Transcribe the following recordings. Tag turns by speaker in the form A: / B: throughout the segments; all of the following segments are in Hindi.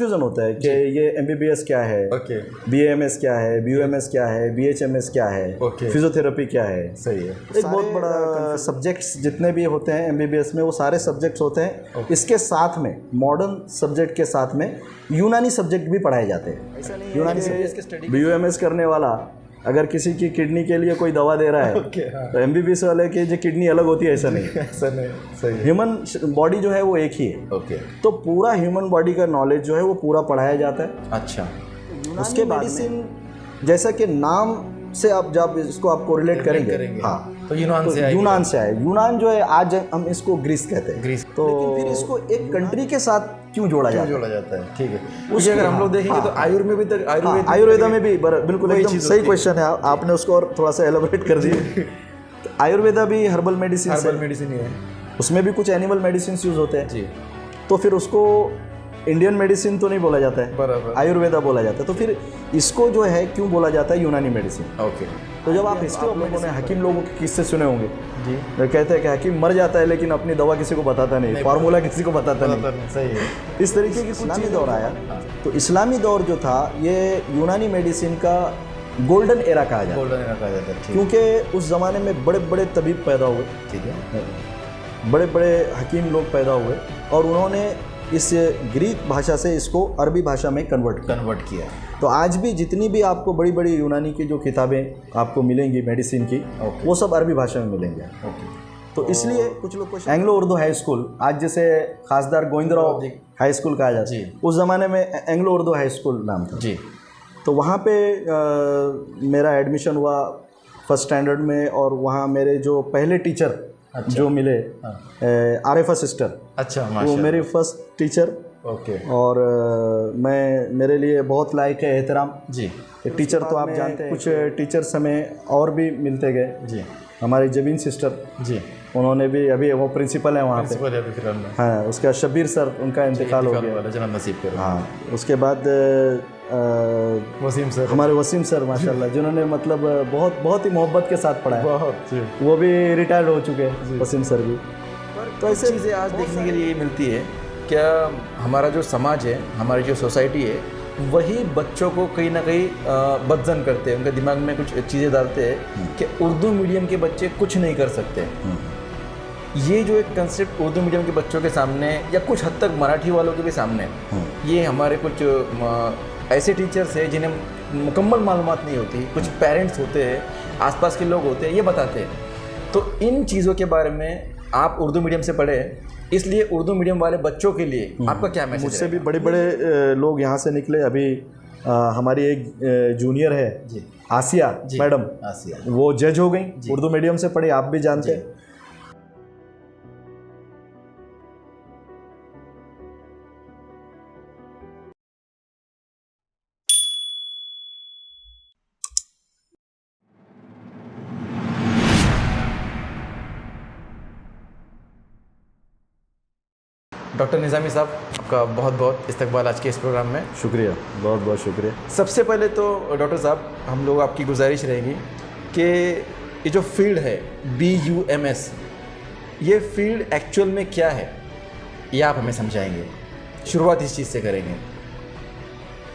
A: कंफ्यूजन होता है कि ये एमबीबीएस क्या है, बीएमएस क्या है, बीयूएमएस क्या है, बीएचएमएस क्या है, फिजियोथेरेपी क्या है।
B: सही है।
A: एक बहुत बड़ा सब्जेक्ट्स जितने भी होते हैं एमबीबीएस में वो सारे सब्जेक्ट्स होते हैं। इसके साथ में मॉडर्न सब्जेक्ट के साथ में यूनानी सब्जेक्ट भी पढ़ाए जाते हैं। यूनानी सब्जेक्ट बीयूएमएस करने वाला अगर किसी की किडनी के लिए कोई दवा दे रहा है तो एमबीबीएस वाले की जो किडनी अलग होती है ऐसा नहीं।
B: ऐसा नहीं, सही है।
A: ह्यूमन बॉडी जो है वो एक ही है। तो पूरा ह्यूमन बॉडी का नॉलेज जो है वो पूरा पढ़ाया जाता है।
B: अच्छा,
A: उसके मेडिसिन जैसा कि नाम से आप जब इसको आप कोरिलेट करेंगे, हाँ,
B: तो यूनान
A: से आए। यूनान जो है आज हम इसको ग्रीस कहते हैं।
B: ग्रीस।
A: तो लेकिन फिर इसको एक कंट्री के साथ क्यों जोड़ा जाता है?
B: ठीक है। उसके अगर हम लोग देखेंगे तो
A: आयुर्वेदा में भी बिल्कुल एकदम सही क्वेश्चन है, आपने उसको और थोड़ा सा एलाबोरेट कर दिया। आयुर्वेदा भी हर्बल मेडिसिन
B: ही है,
A: उसमें भी कुछ एनिमल मेडिसिन यूज होते हैं
B: जी।
A: तो फिर उसको इंडियन मेडिसिन तो नहीं बोला जाता है,
B: बराबर,
A: आयुर्वेदा बोला जाता है। तो फिर इसको जो है क्यों बोला जाता है यूनानी मेडिसिन?
B: ओके।
A: तो जब आप हिस्ट्री, आप लोगों ने हकीम लोगों के किस्से सुने होंगे जी, वो कहते हैं कि हकीम मर जाता है लेकिन अपनी दवा किसी को बताता नहीं, फार्मूला किसी को बताता नहीं।
B: सही है।
A: इस तरीके की इस्लामी दौर आया। तो इस्लामी दौर जो था ये यूनानी मेडिसिन का गोल्डन एरा कहा जाता है, क्योंकि उस ज़माने में बड़े बड़े तबीब पैदा हुए,
B: ठीक है,
A: बड़े बड़े हकीम लोग पैदा हुए और उन्होंने इस ग्रीक भाषा से इसको अरबी भाषा में कन्वर्ट किया। तो आज भी जितनी भी आपको बड़ी बड़ी यूनानी की जो किताबें आपको मिलेंगी मेडिसिन की, वो सब अरबी भाषा में मिलेंगे। तो इसलिए कुछ लोग को एंग्लो उर्दू हाई स्कूल, आज जैसे खासदार गोविंदराव हाई स्कूल कहा जाता है, उस ज़माने में एंग्लो उर्दू हाई स्कूल नाम था जी। तो वहाँ पे मेरा एडमिशन हुआ फर्स्ट स्टैंडर्ड में, और वहाँ मेरे जो पहले टीचर जो मिले, आरिफा सिस्टर,
B: अच्छा,
A: वो मेरी फर्स्ट टीचर। और मेरे लिए बहुत लायक है एहतराम जी। टीचर तो आप जानते हैं, कुछ टीचर्स हमें और भी मिलते गए जी। हमारी जबीन सिस्टर जी, उन्होंने भी, अभी वो प्रिंसिपल है वहाँ पे, हाँ। उसके बाद शब्बीर सर, उनका इंतकाल हो गया,
B: जन्म नसीब कर।
A: हाँ, उसके बाद
B: वसीम सर,
A: हमारे वसीम सर माशाल्लाह, जिन्होंने मतलब बहुत ही मोहब्बत के साथ पढ़ाया, वो भी रिटायर्ड हो चुके हैं, वसीम सर भी।
B: तो ऐसे चीज़ें आज देखने के लिए मिलती है। क्या हमारा जो समाज है, हमारी जो सोसाइटी है, वही बच्चों को कहीं ना कहीं बदजन करते हैं, उनके दिमाग में कुछ चीज़ें डालते हैं कि उर्दू मीडियम के बच्चे कुछ नहीं कर सकते। ये जो एक कंसेप्ट उर्दू मीडियम के बच्चों के सामने, या कुछ हद तक मराठी वालों के भी सामने, ये हमारे कुछ ऐसे टीचर्स हैं जिन्हें मुकम्मल मालूमात नहीं होती, कुछ पेरेंट्स होते हैं, आसपास के लोग होते हैं, ये बताते हैं। तो इन चीज़ों के बारे में आप उर्दू मीडियम से पढ़े, इसलिए उर्दू मीडियम वाले बच्चों के लिए आपका क्या मैसेज?
A: मुझसे भी बड़े बड़े लोग यहाँ से निकले। अभी हमारी एक जूनियर है जी, आसिया मैडम, वो जज हो गई, उर्दू मीडियम से पढ़ी, आप भी जानते हैं।
B: डॉक्टर निज़ामी साहब, आपका बहुत बहुत इस्तकबाल आज के इस प्रोग्राम में।
A: शुक्रिया, बहुत बहुत शुक्रिया।
B: सबसे पहले तो डॉक्टर साहब, हम लोग आपकी गुजारिश रहेगी कि ये जो फील्ड है BUMS, ये फील्ड एक्चुअल में क्या है, ये आप हमें समझाएंगे। शुरुआत इस चीज़ से करेंगे।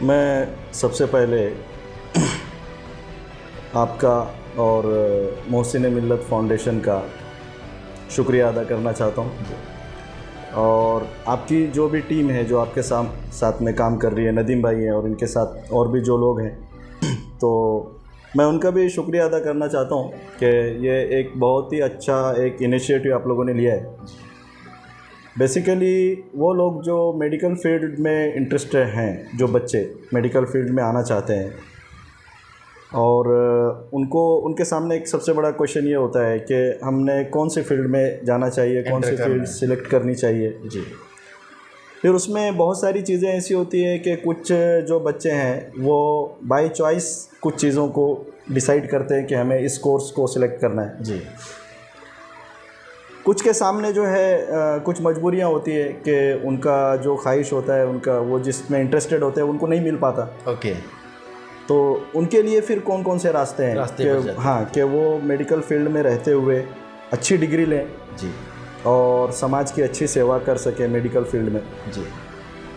A: मैं सबसे पहले आपका और मोहसिन मिल्लत फाउंडेशन का शुक्रिया अदा करना चाहता हूँ, और आपकी जो भी टीम है जो आपके साथ में काम कर रही है, नदीम भाई हैं और इनके साथ और भी जो लोग हैं, तो मैं उनका भी शुक्रिया अदा करना चाहता हूँ कि ये एक बहुत ही अच्छा एक इनिशिएटिव आप लोगों ने लिया है। बेसिकली वो लोग जो मेडिकल फील्ड में इंटरेस्टेड हैं, जो बच्चे मेडिकल फील्ड में आना चाहते हैं, और उनके सामने एक सबसे बड़ा क्वेश्चन ये होता है कि हमने कौन सी फील्ड में जाना चाहिए, कौन सी फील्ड सिलेक्ट करनी चाहिए जी। फिर उसमें बहुत सारी चीज़ें ऐसी होती है कि कुछ जो बच्चे हैं वो बाय चॉइस कुछ चीज़ों को डिसाइड करते हैं कि हमें इस कोर्स को सिलेक्ट करना है जी। कुछ के सामने जो है कुछ मजबूरियां होती है कि उनका जो ख्वाहिश होता है, उनका वो जिसमें इंटरेस्टेड होते हैं, उनको नहीं मिल पाता। तो उनके लिए फिर कौन कौन से रास्ते हैं हाँ, कि वो मेडिकल फील्ड में रहते हुए अच्छी डिग्री लें जी, और समाज की अच्छी सेवा कर सके मेडिकल फील्ड में जी।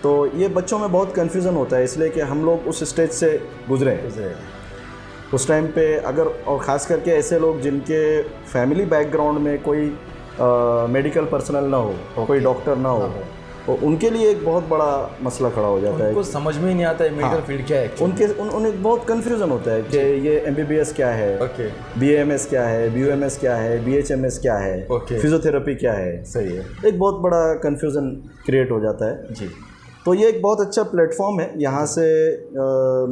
A: तो ये बच्चों में बहुत कन्फ्यूज़न होता है, इसलिए कि हम लोग उस स्टेज से गुजरे हैं। उस टाइम पे अगर, और ख़ास करके ऐसे लोग जिनके फैमिली बैकग्राउंड में कोई मेडिकल पर्सनल ना हो, कोई डॉक्टर ना हो, तो उनके लिए एक बहुत बड़ा मसला खड़ा हो जाता है।
B: उनको समझ में ही नहीं आता है मेडिकल फील्ड क्या है।
A: उन्हें बहुत कन्फ्यूज़न होता है कि ये MBBS क्या है, BAMS क्या है, BUMS क्या है, BHMS क्या है, फिजियोथेरेपी क्या है।
B: सही है।
A: एक बहुत बड़ा कन्फ्यूज़न क्रिएट हो जाता है
B: जी।
A: तो ये एक बहुत अच्छा प्लेटफॉर्म है। यहाँ से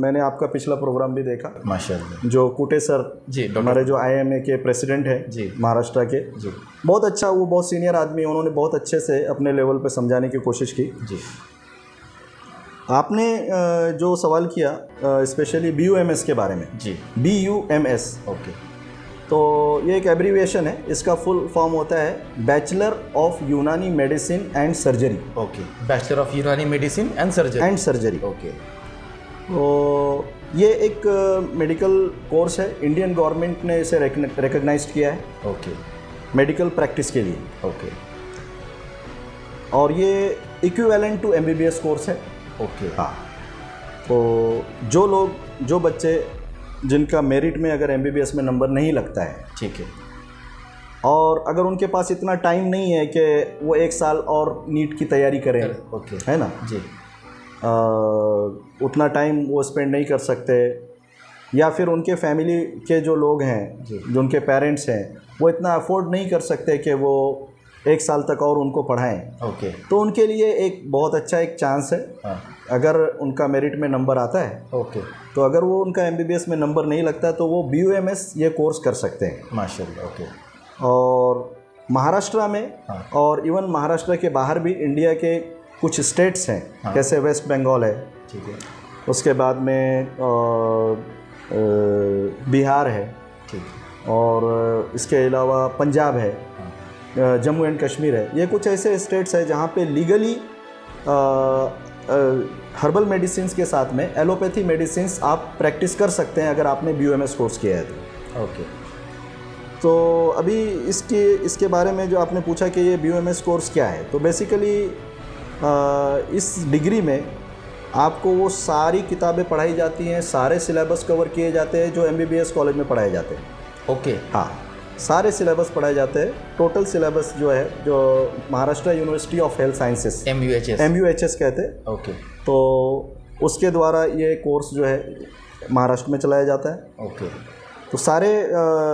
A: मैंने आपका पिछला प्रोग्राम भी देखा,
B: माशाल्लाह,
A: जो कुटे सर
B: जी,
A: हमारे जो IIMA के प्रेसिडेंट हैं
B: जी,
A: महाराष्ट्र के, जी, बहुत अच्छा, वो बहुत सीनियर आदमी है, उन्होंने बहुत अच्छे से अपने लेवल पे समझाने की कोशिश की।
B: जी।
A: आपने जो सवाल किया स्पेशली BUMS के बारे में,
B: जी,
A: BUMS,
B: ओके,
A: तो ये एक एब्रीविएशन है, इसका फुल फॉर्म होता है बैचलर ऑफ यूनानी medicine and surgery.
B: Okay, bachelor of यूनानी मेडिसिन एंड सर्जरी। ओके,
A: तो ये एक मेडिकल कोर्स है, इंडियन गवर्नमेंट ने इसे रिकग्नाइज किया है।
B: ओके,
A: मेडिकल प्रैक्टिस के लिए।
B: ओके,
A: और ये इक्विवेलेंट टू MBBS कोर्स है।
B: ओके,
A: हाँ, तो जो बच्चे जिनका मेरिट में अगर MBBS में नंबर नहीं लगता है,
B: ठीक है,
A: और अगर उनके पास इतना टाइम नहीं है कि वो 1 साल और नीट की तैयारी करें,
B: ओके,
A: है ना
B: जी,
A: उतना टाइम वो स्पेंड नहीं कर सकते, या फिर उनके फैमिली के जो लोग हैं, जो उनके पेरेंट्स हैं, वो इतना अफोर्ड नहीं कर सकते कि वो 1 साल तक और उनको पढ़ाएं,
B: ओके,
A: तो उनके लिए एक बहुत अच्छा एक चांस है।
B: हाँ,
A: अगर उनका मेरिट में नंबर आता है,
B: ओके,
A: तो अगर वो उनका MBBS में नंबर नहीं लगता तो वो BUMS ये कोर्स कर सकते हैं।
B: माशाल्लाह, ओके।
A: और महाराष्ट्र में,
B: हाँ,
A: और इवन महाराष्ट्र के बाहर भी इंडिया के कुछ स्टेट्स हैं,
B: हाँ,
A: जैसे वेस्ट बंगाल है,
B: ठीक है,
A: उसके बाद में बिहार है,
B: ठीक,
A: और इसके अलावा पंजाब है,
B: हाँ,
A: जम्मू एंड कश्मीर है। ये कुछ ऐसे स्टेट्स हैं जहाँ पे लीगली हर्बल मेडिसिन्स के साथ में एलोपैथी मेडिसिन्स आप प्रैक्टिस कर सकते हैं अगर आपने BUMS कोर्स किया है तो।
B: ओके,
A: तो अभी इसके बारे में जो आपने पूछा कि ये BUMS कोर्स क्या है, तो बेसिकली इस डिग्री में आपको वो सारी किताबें पढ़ाई जाती हैं, सारे सिलेबस कवर किए जाते हैं जो MBBS कॉलेज में पढ़ाए जाते हैं।
B: ओके,
A: हाँ, सारे सिलेबस पढ़ाए जाते हैं। टोटल सिलेबस जो है, जो Maharashtra university of health sciences, MUHS कहते हैं,
B: ओके,
A: तो उसके द्वारा ये कोर्स जो है महाराष्ट्र में चलाया जाता है।
B: ओके,
A: तो सारे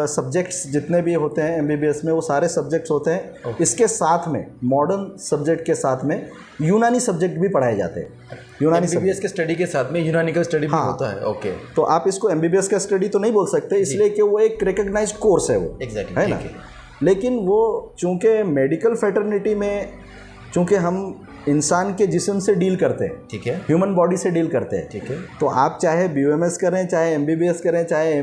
A: सब्जेक्ट्स जितने भी होते हैं MBBS में, वो सारे सब्जेक्ट्स होते हैं। इसके साथ में मॉडर्न सब्जेक्ट के साथ में यूनानी सब्जेक्ट भी पढ़ाए जाते हैं। यूनानी
B: MBBS के स्टडी के साथ में यूनानी का स्टडी भी होता है। ओके,
A: तो आप इसको MBBS का स्टडी तो नहीं बोल सकते, इसलिए कि वो एक रिकग्नाइज्ड कोर्स है, वो
B: एग्जैक्टली,
A: है ना। लेकिन वो चूँकि मेडिकल फ्रेटर्निटी में, चूँकि हम इंसान के जिस्म से डील करते हैं,
B: ठीक है,
A: ह्यूमन बॉडी से डील करते हैं,
B: ठीक है,
A: तो आप चाहे BUMS करें, चाहे MBBS करें, चाहे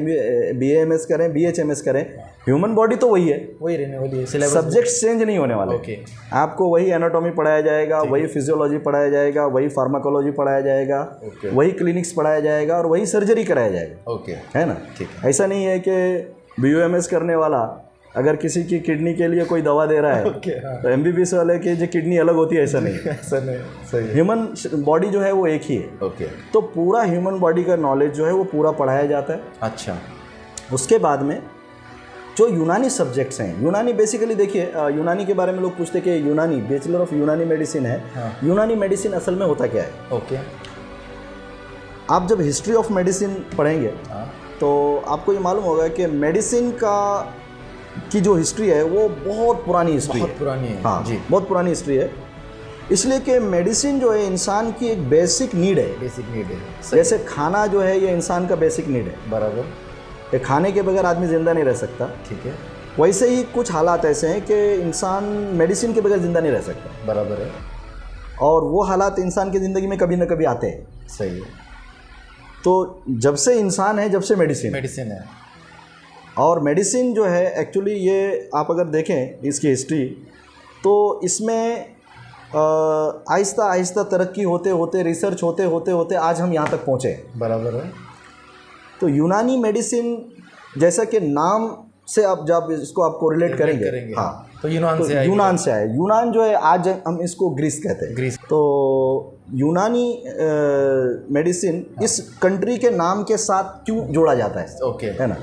A: BAMS करें, BHMS करें, ह्यूमन बॉडी तो वही है,
B: वही रहने वाली है। सिलेबस
A: सब्जेक्ट चेंज नहीं होने वाले।
B: ओके,
A: आपको वही एनाटॉमी पढ़ाया जाएगा, वही फिजियोलॉजी पढ़ाया जाएगा, वही फार्माकोलॉजी पढ़ाया जाएगा, वही क्लिनिक्स पढ़ाया जाएगा, और वही सर्जरी कराया जाएगा।
B: ओके,
A: है ना।
B: ठीक है,
A: ऐसा नहीं है कि BUMS करने वाला अगर किसी की किडनी के लिए कोई दवा दे रहा है, तो MBBS वाले की जो किडनी अलग होती है, ऐसा नहीं।
B: ऐसा नहीं, सही है।
A: ह्यूमन बॉडी जो है वो एक ही है।
B: ओके,
A: तो पूरा ह्यूमन बॉडी का नॉलेज जो है वो पूरा पढ़ाया जाता है।
B: अच्छा,
A: उसके बाद में जो यूनानी सब्जेक्ट्स हैं, यूनानी बेसिकली देखिए, यूनानी के बारे में लोग पूछते कि यूनानी, बैचलर ऑफ यूनानी मेडिसिन है, यूनानी मेडिसिन असल में होता क्या है।
B: ओके,
A: आप जब हिस्ट्री ऑफ मेडिसिन पढ़ेंगे तो आपको ये मालूम होगा कि मेडिसिन की जो हिस्ट्री है वो बहुत पुरानी हिस्ट्री है।
B: बहुत पुरानी है।
A: हाँ
B: जी,
A: बहुत पुरानी हिस्ट्री है, इसलिए कि मेडिसिन जो है इंसान की एक बेसिक नीड है।
B: बेसिक नीड है,
A: जैसे खाना जो है ये इंसान का बेसिक नीड है,
B: बराबर,
A: ये खाने के बगैर आदमी ज़िंदा नहीं रह सकता।
B: ठीक है,
A: वैसे ही कुछ हालात ऐसे हैं कि इंसान मेडिसिन के बगैर ज़िंदा नहीं रह सकता,
B: बराबर है,
A: और वो हालात इंसान की ज़िंदगी में कभी ना कभी आते हैं।
B: सही है।
A: तो जब से इंसान है, जब से मेडिसिन
B: है,
A: और मेडिसिन जो है एक्चुअली, ये आप अगर देखें इसकी हिस्ट्री, तो इसमें आहिस्ता आहिस्ता तरक्की होते होते, रिसर्च होते होते होते आज हम यहाँ तक पहुँचे।
B: बराबर है।
A: तो यूनानी मेडिसिन, जैसा कि नाम से आप जब इसको आप कोरिलेट करेंगे, हाँ,
B: तो यूनान से आए।
A: यूनान जो है, आज हम इसको ग्रीस कहते हैं।
B: ग्रीस।
A: तो यूनानी मेडिसिन इस कंट्री के नाम के साथ क्यों जोड़ा जाता है,
B: ओके
A: है ना,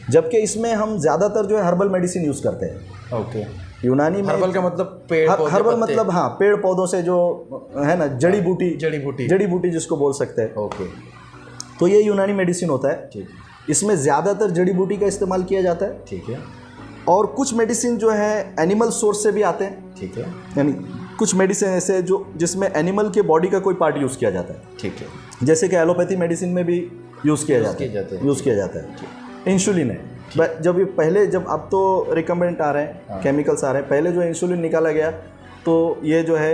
A: जबकि इसमें हम ज़्यादातर जो है हर्बल मेडिसिन यूज़ करते हैं।
B: ओके,
A: यूनानी में
B: हर्बल का मतलब पेड़ पौधे,
A: हर्बल
B: पत्ते।
A: मतलब हाँ, पेड़ पौधों से जो है ना, जड़ी बूटी जिसको बोल सकते हैं।
B: ओके,
A: तो ये यूनानी मेडिसिन होता है।
B: ठीक,
A: इसमें ज़्यादातर जड़ी बूटी का इस्तेमाल किया जाता है।
B: ठीक है,
A: और कुछ मेडिसिन जो है एनिमल सोर्स से भी आते हैं।
B: ठीक है,
A: यानी कुछ मेडिसिन ऐसे जो जिसमें एनिमल के बॉडी का कोई पार्ट यूज़ किया जाता है,
B: ठीक है,
A: जैसे कि एलोपैथी मेडिसिन में भी यूज़ किया जाता है। इंसुलिन है, जब ये पहले, जब अब तो रिकमेंड आ रहे हैं, केमिकल्स आ रहे हैं, पहले जो इंसुलिन निकाला गया तो ये जो है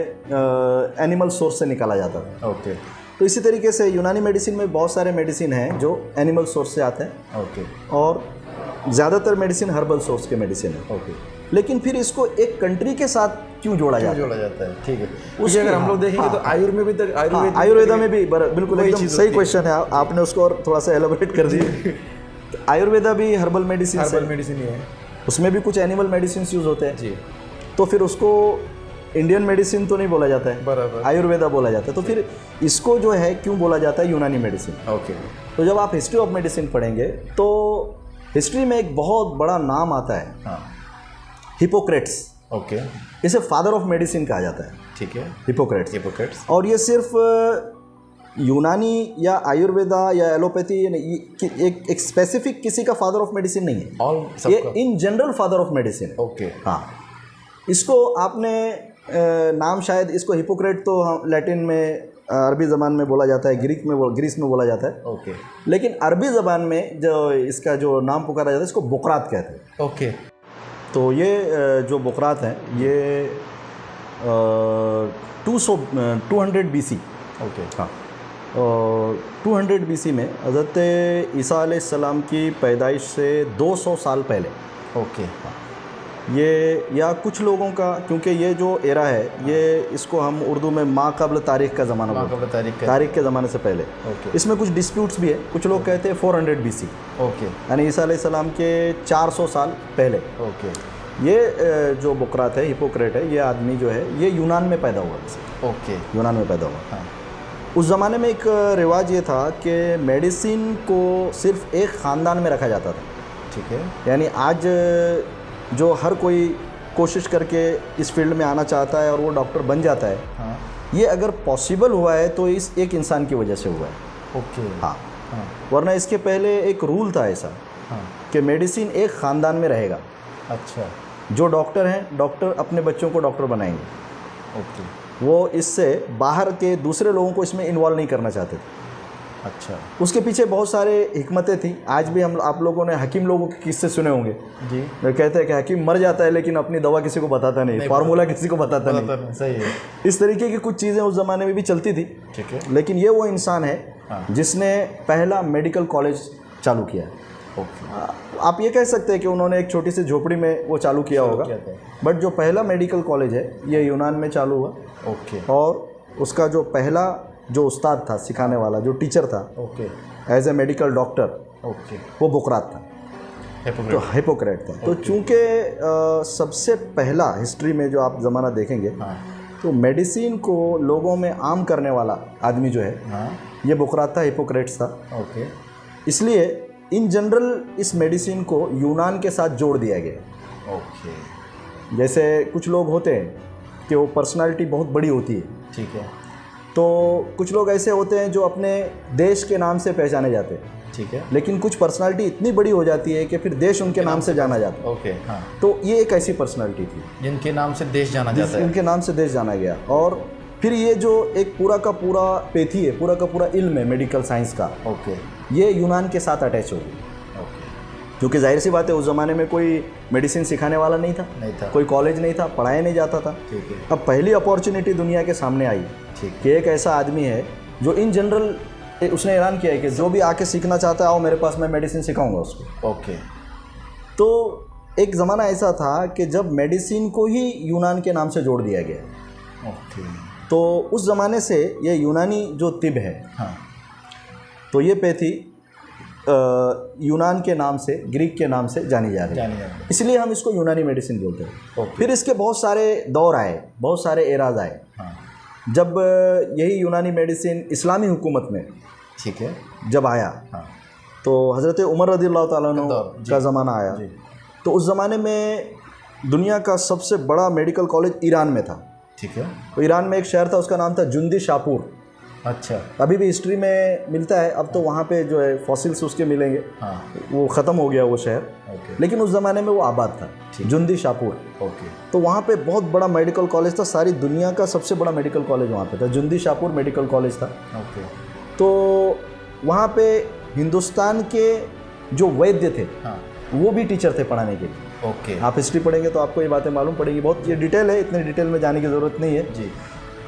A: एनिमल सोर्स से निकाला जाता था।
B: ओके,
A: तो इसी तरीके से यूनानी मेडिसिन में बहुत सारे मेडिसिन हैं जो एनिमल सोर्स से आते हैं।
B: ओके,
A: और ज़्यादातर मेडिसिन हर्बल सोर्स के मेडिसिन है।
B: ओके,
A: लेकिन फिर इसको एक कंट्री के साथ क्यों जोड़ा जाता है?
B: ठीक है। उसके अगर हम लोग देखेंगे तो आयुर्वेद में भी,
A: आयुर्वेदा में भी बिल्कुल एकदम सही क्वेश्चन है, आपने उसको और थोड़ा सा एलाबोरेट कर दिया। तो आयुर्वेदा भी हर्बल मेडिसिन
B: मेडिसिन ही है,
A: उसमें भी कुछ एनिमल मेडिसिन यूज़ होते हैं
B: जी।
A: तो फिर उसको इंडियन मेडिसिन तो नहीं बोला जाता है,
B: बराबर,
A: आयुर्वेदा बोला जाता है। तो फिर इसको जो है क्यों बोला जाता है यूनानी मेडिसिन?
B: ओके।
A: तो जब आप हिस्ट्री ऑफ मेडिसिन पढ़ेंगे तो हिस्ट्री में एक बहुत बड़ा नाम आता है,
B: हाँ,
A: हिपोक्रेट्स।
B: ओके,
A: इसे फादर ऑफ मेडिसिन कहा जाता है,
B: ठीक है,
A: हिपोक्रेट्स। और ये सिर्फ यूनानी या आयुर्वेदा या एलोपैथी एक स्पेसिफिक किसी का फादर ऑफ मेडिसिन नहीं है, ये in general father of medicine है।
B: ओके,
A: हाँ, इसको आपने नाम शायद इसको हिपोक्रेट तो लैटिन में, अरबी ज़बान में बोला जाता है, ग्रीस में बोला जाता है।
B: ओके,
A: लेकिन अरबी ज़बान में जो इसका जो नाम पुकारा जाता है इसको बुकरात कहते हैं।
B: ओके।
A: तो ये जो बुकरात हैं ये 200 BC,
B: ओके,
A: हाँ, 200 BC में हज़रत ईसा अलैहिस्सलाम की पैदाइश से 200 साल पहले,
B: ओके,
A: ये या कुछ लोगों का, क्योंकि ये जो एरा है ये इसको हम उर्दू में मा कब्ल तारीख़ का ज़माना बोलते हैं, तारीख़ के ज़माने से पहले।
B: ओके।
A: इसमें कुछ डिस्प्यूट्स भी है, कुछ लोग कहते हैं 400 BC,
B: ओके,
A: यानी ईसा अलैहिस्सलाम के 400 साल पहले।
B: ओके,
A: ये जो बुकरात है, हिपोक्रेट है, ये आदमी जो है ये यूनान में पैदा हुआ वैसे,
B: ओके,
A: यूनान में पैदा हुआ।
B: हाँ,
A: उस ज़माने में एक रिवाज ये था कि मेडिसिन को सिर्फ एक ख़ानदान में रखा जाता था,
B: ठीक है,
A: यानी आज जो हर कोई कोशिश करके इस फील्ड में आना चाहता है और वो डॉक्टर बन जाता है,
B: हाँ,
A: ये अगर पॉसिबल हुआ है तो इस एक इंसान की वजह से हुआ है।
B: ओके,
A: हाँ,
B: हाँ,
A: वरना इसके पहले एक रूल था ऐसा
B: हाँ,
A: कि मेडिसिन एक ख़ानदान में रहेगा,
B: अच्छा,
A: जो डॉक्टर हैं डॉक्टर अपने बच्चों को डॉक्टर बनाएंगे,
B: ओके,
A: वो इससे बाहर के दूसरे लोगों को इसमें इन्वॉल्व नहीं करना चाहते थे।
B: अच्छा,
A: उसके पीछे बहुत सारे हिकमतें थी। आज भी आप लोगों ने हकीम लोगों के किस्से सुने होंगे
B: जी,
A: कहते हैं कि हकीम मर जाता है लेकिन अपनी दवा किसी को बताता नहीं, फार्मूला किसी को बताता नहीं।
B: सही है,
A: इस तरीके की कुछ चीज़ें उस ज़माने में भी चलती थी।
B: ठीक है,
A: लेकिन ये वो इंसान है
B: हाँ,
A: जिसने पहला मेडिकल कॉलेज चालू किया।
B: ओके,
A: आप ये कह सकते हैं कि उन्होंने एक छोटी सी झोपड़ी में वो चालू किया होगा, बट जो पहला मेडिकल कॉलेज है ये यूनान में चालू हुआ।
B: ओके,
A: और उसका जो पहला जो उस्ताद था, सिखाने वाला जो टीचर था
B: okay,
A: as a medical doctor,
B: okay,
A: वो बुकरात था, तो हिपोक्रेट था। तो चूँकि सबसे पहला हिस्ट्री में जो आप ज़माना देखेंगे,
B: हाँ,
A: तो मेडिसिन को लोगों में आम करने वाला आदमी जो है
B: हाँ,
A: ये बुकरात था, हिपोक्रेट्स था।
B: ओके,
A: इसलिए इन जनरल इस मेडिसिन को यूनान के साथ जोड़ दिया गया।
B: ओके,
A: जैसे कुछ लोग होते हैं कि वो पर्सनालिटी बहुत बड़ी होती है,
B: ठीक है,
A: तो कुछ लोग ऐसे होते हैं जो अपने देश के नाम से पहचाने जाते हैं,
B: ठीक है,
A: लेकिन कुछ पर्सनालिटी इतनी बड़ी हो जाती है कि फिर देश उनके नाम से जाना जाता है।
B: ओके, हाँ,
A: तो ये एक ऐसी पर्सनालिटी थी
B: जिनके नाम से देश जाना जाता है,
A: उनके नाम से देश जाना गया। और फिर ये जो एक पूरा का पूरा पेथी है, पूरा का पूरा इल्म है मेडिकल साइंस का,
B: ओके,
A: ये यूनान के साथ अटैच हो गई। क्योंकि जाहिर सी बात है उस ज़माने में कोई मेडिसिन सिखाने वाला नहीं था, कोई कॉलेज नहीं था, पढ़ाया नहीं जाता था।
B: ठीक है,
A: अब पहली अपॉर्चुनिटी दुनिया के सामने आई कि एक ऐसा आदमी है जो इन जनरल उसने ऐलान किया है कि जो भी आके सीखना चाहता है आओ मेरे पास, मैं मेडिसिन सिखाऊंगा उसको।
B: ओके,
A: तो एक ज़माना ऐसा था कि जब मेडिसिन को ही यूनान के नाम से जोड़ दिया गया।
B: ओके,
A: तो उस ज़माने से ये यूनानी जो तिब है,
B: हाँ,
A: तो ये पैथी यूनान के नाम से, ग्रीक के नाम से जानी जा रही है, इसलिए हम इसको यूनानी मेडिसिन बोलते हैं। फिर इसके बहुत सारे दौर आए, बहुत सारे एराज आए।
B: हाँ,
A: जब यही यूनानी मेडिसिन इस्लामी हुकूमत में
B: ठीक है।
A: जब आया
B: हाँ
A: तो हज़रत उमर रज़ियल्लाहु ताला अन्हु
B: दौर, जी।
A: का ज़माना आया, तो उस ज़माने में दुनिया का सबसे बड़ा मेडिकल कॉलेज ईरान में था।
B: ठीक है।
A: तो ईरान में एक शहर था, उसका नाम था जुंदी शाहपुर।
B: अच्छा।
A: अभी भी हिस्ट्री में मिलता है, अब तो वहाँ पे जो है फॉसिल्स उसके मिलेंगे।
B: हाँ
A: वो ख़त्म हो गया वो शहर,
B: ओके
A: लेकिन उस ज़माने में वो आबाद था, जुंदी शाहपुर।
B: ओके
A: तो वहाँ पे बहुत बड़ा मेडिकल कॉलेज था, सारी दुनिया का सबसे बड़ा मेडिकल कॉलेज वहाँ पे था, जुंदी शाहपुर मेडिकल कॉलेज था।
B: ओके।
A: तो वहाँ पे हिंदुस्तान के जो वैद्य थे
B: हाँ
A: वो भी टीचर थे पढ़ाने के लिए।
B: ओके
A: आप हिस्ट्री पढ़ेंगे तो आपको ये बातें मालूम पड़ेगी, बहुत ये डिटेल है, इतने डिटेल में जाने की ज़रूरत नहीं है
B: जी।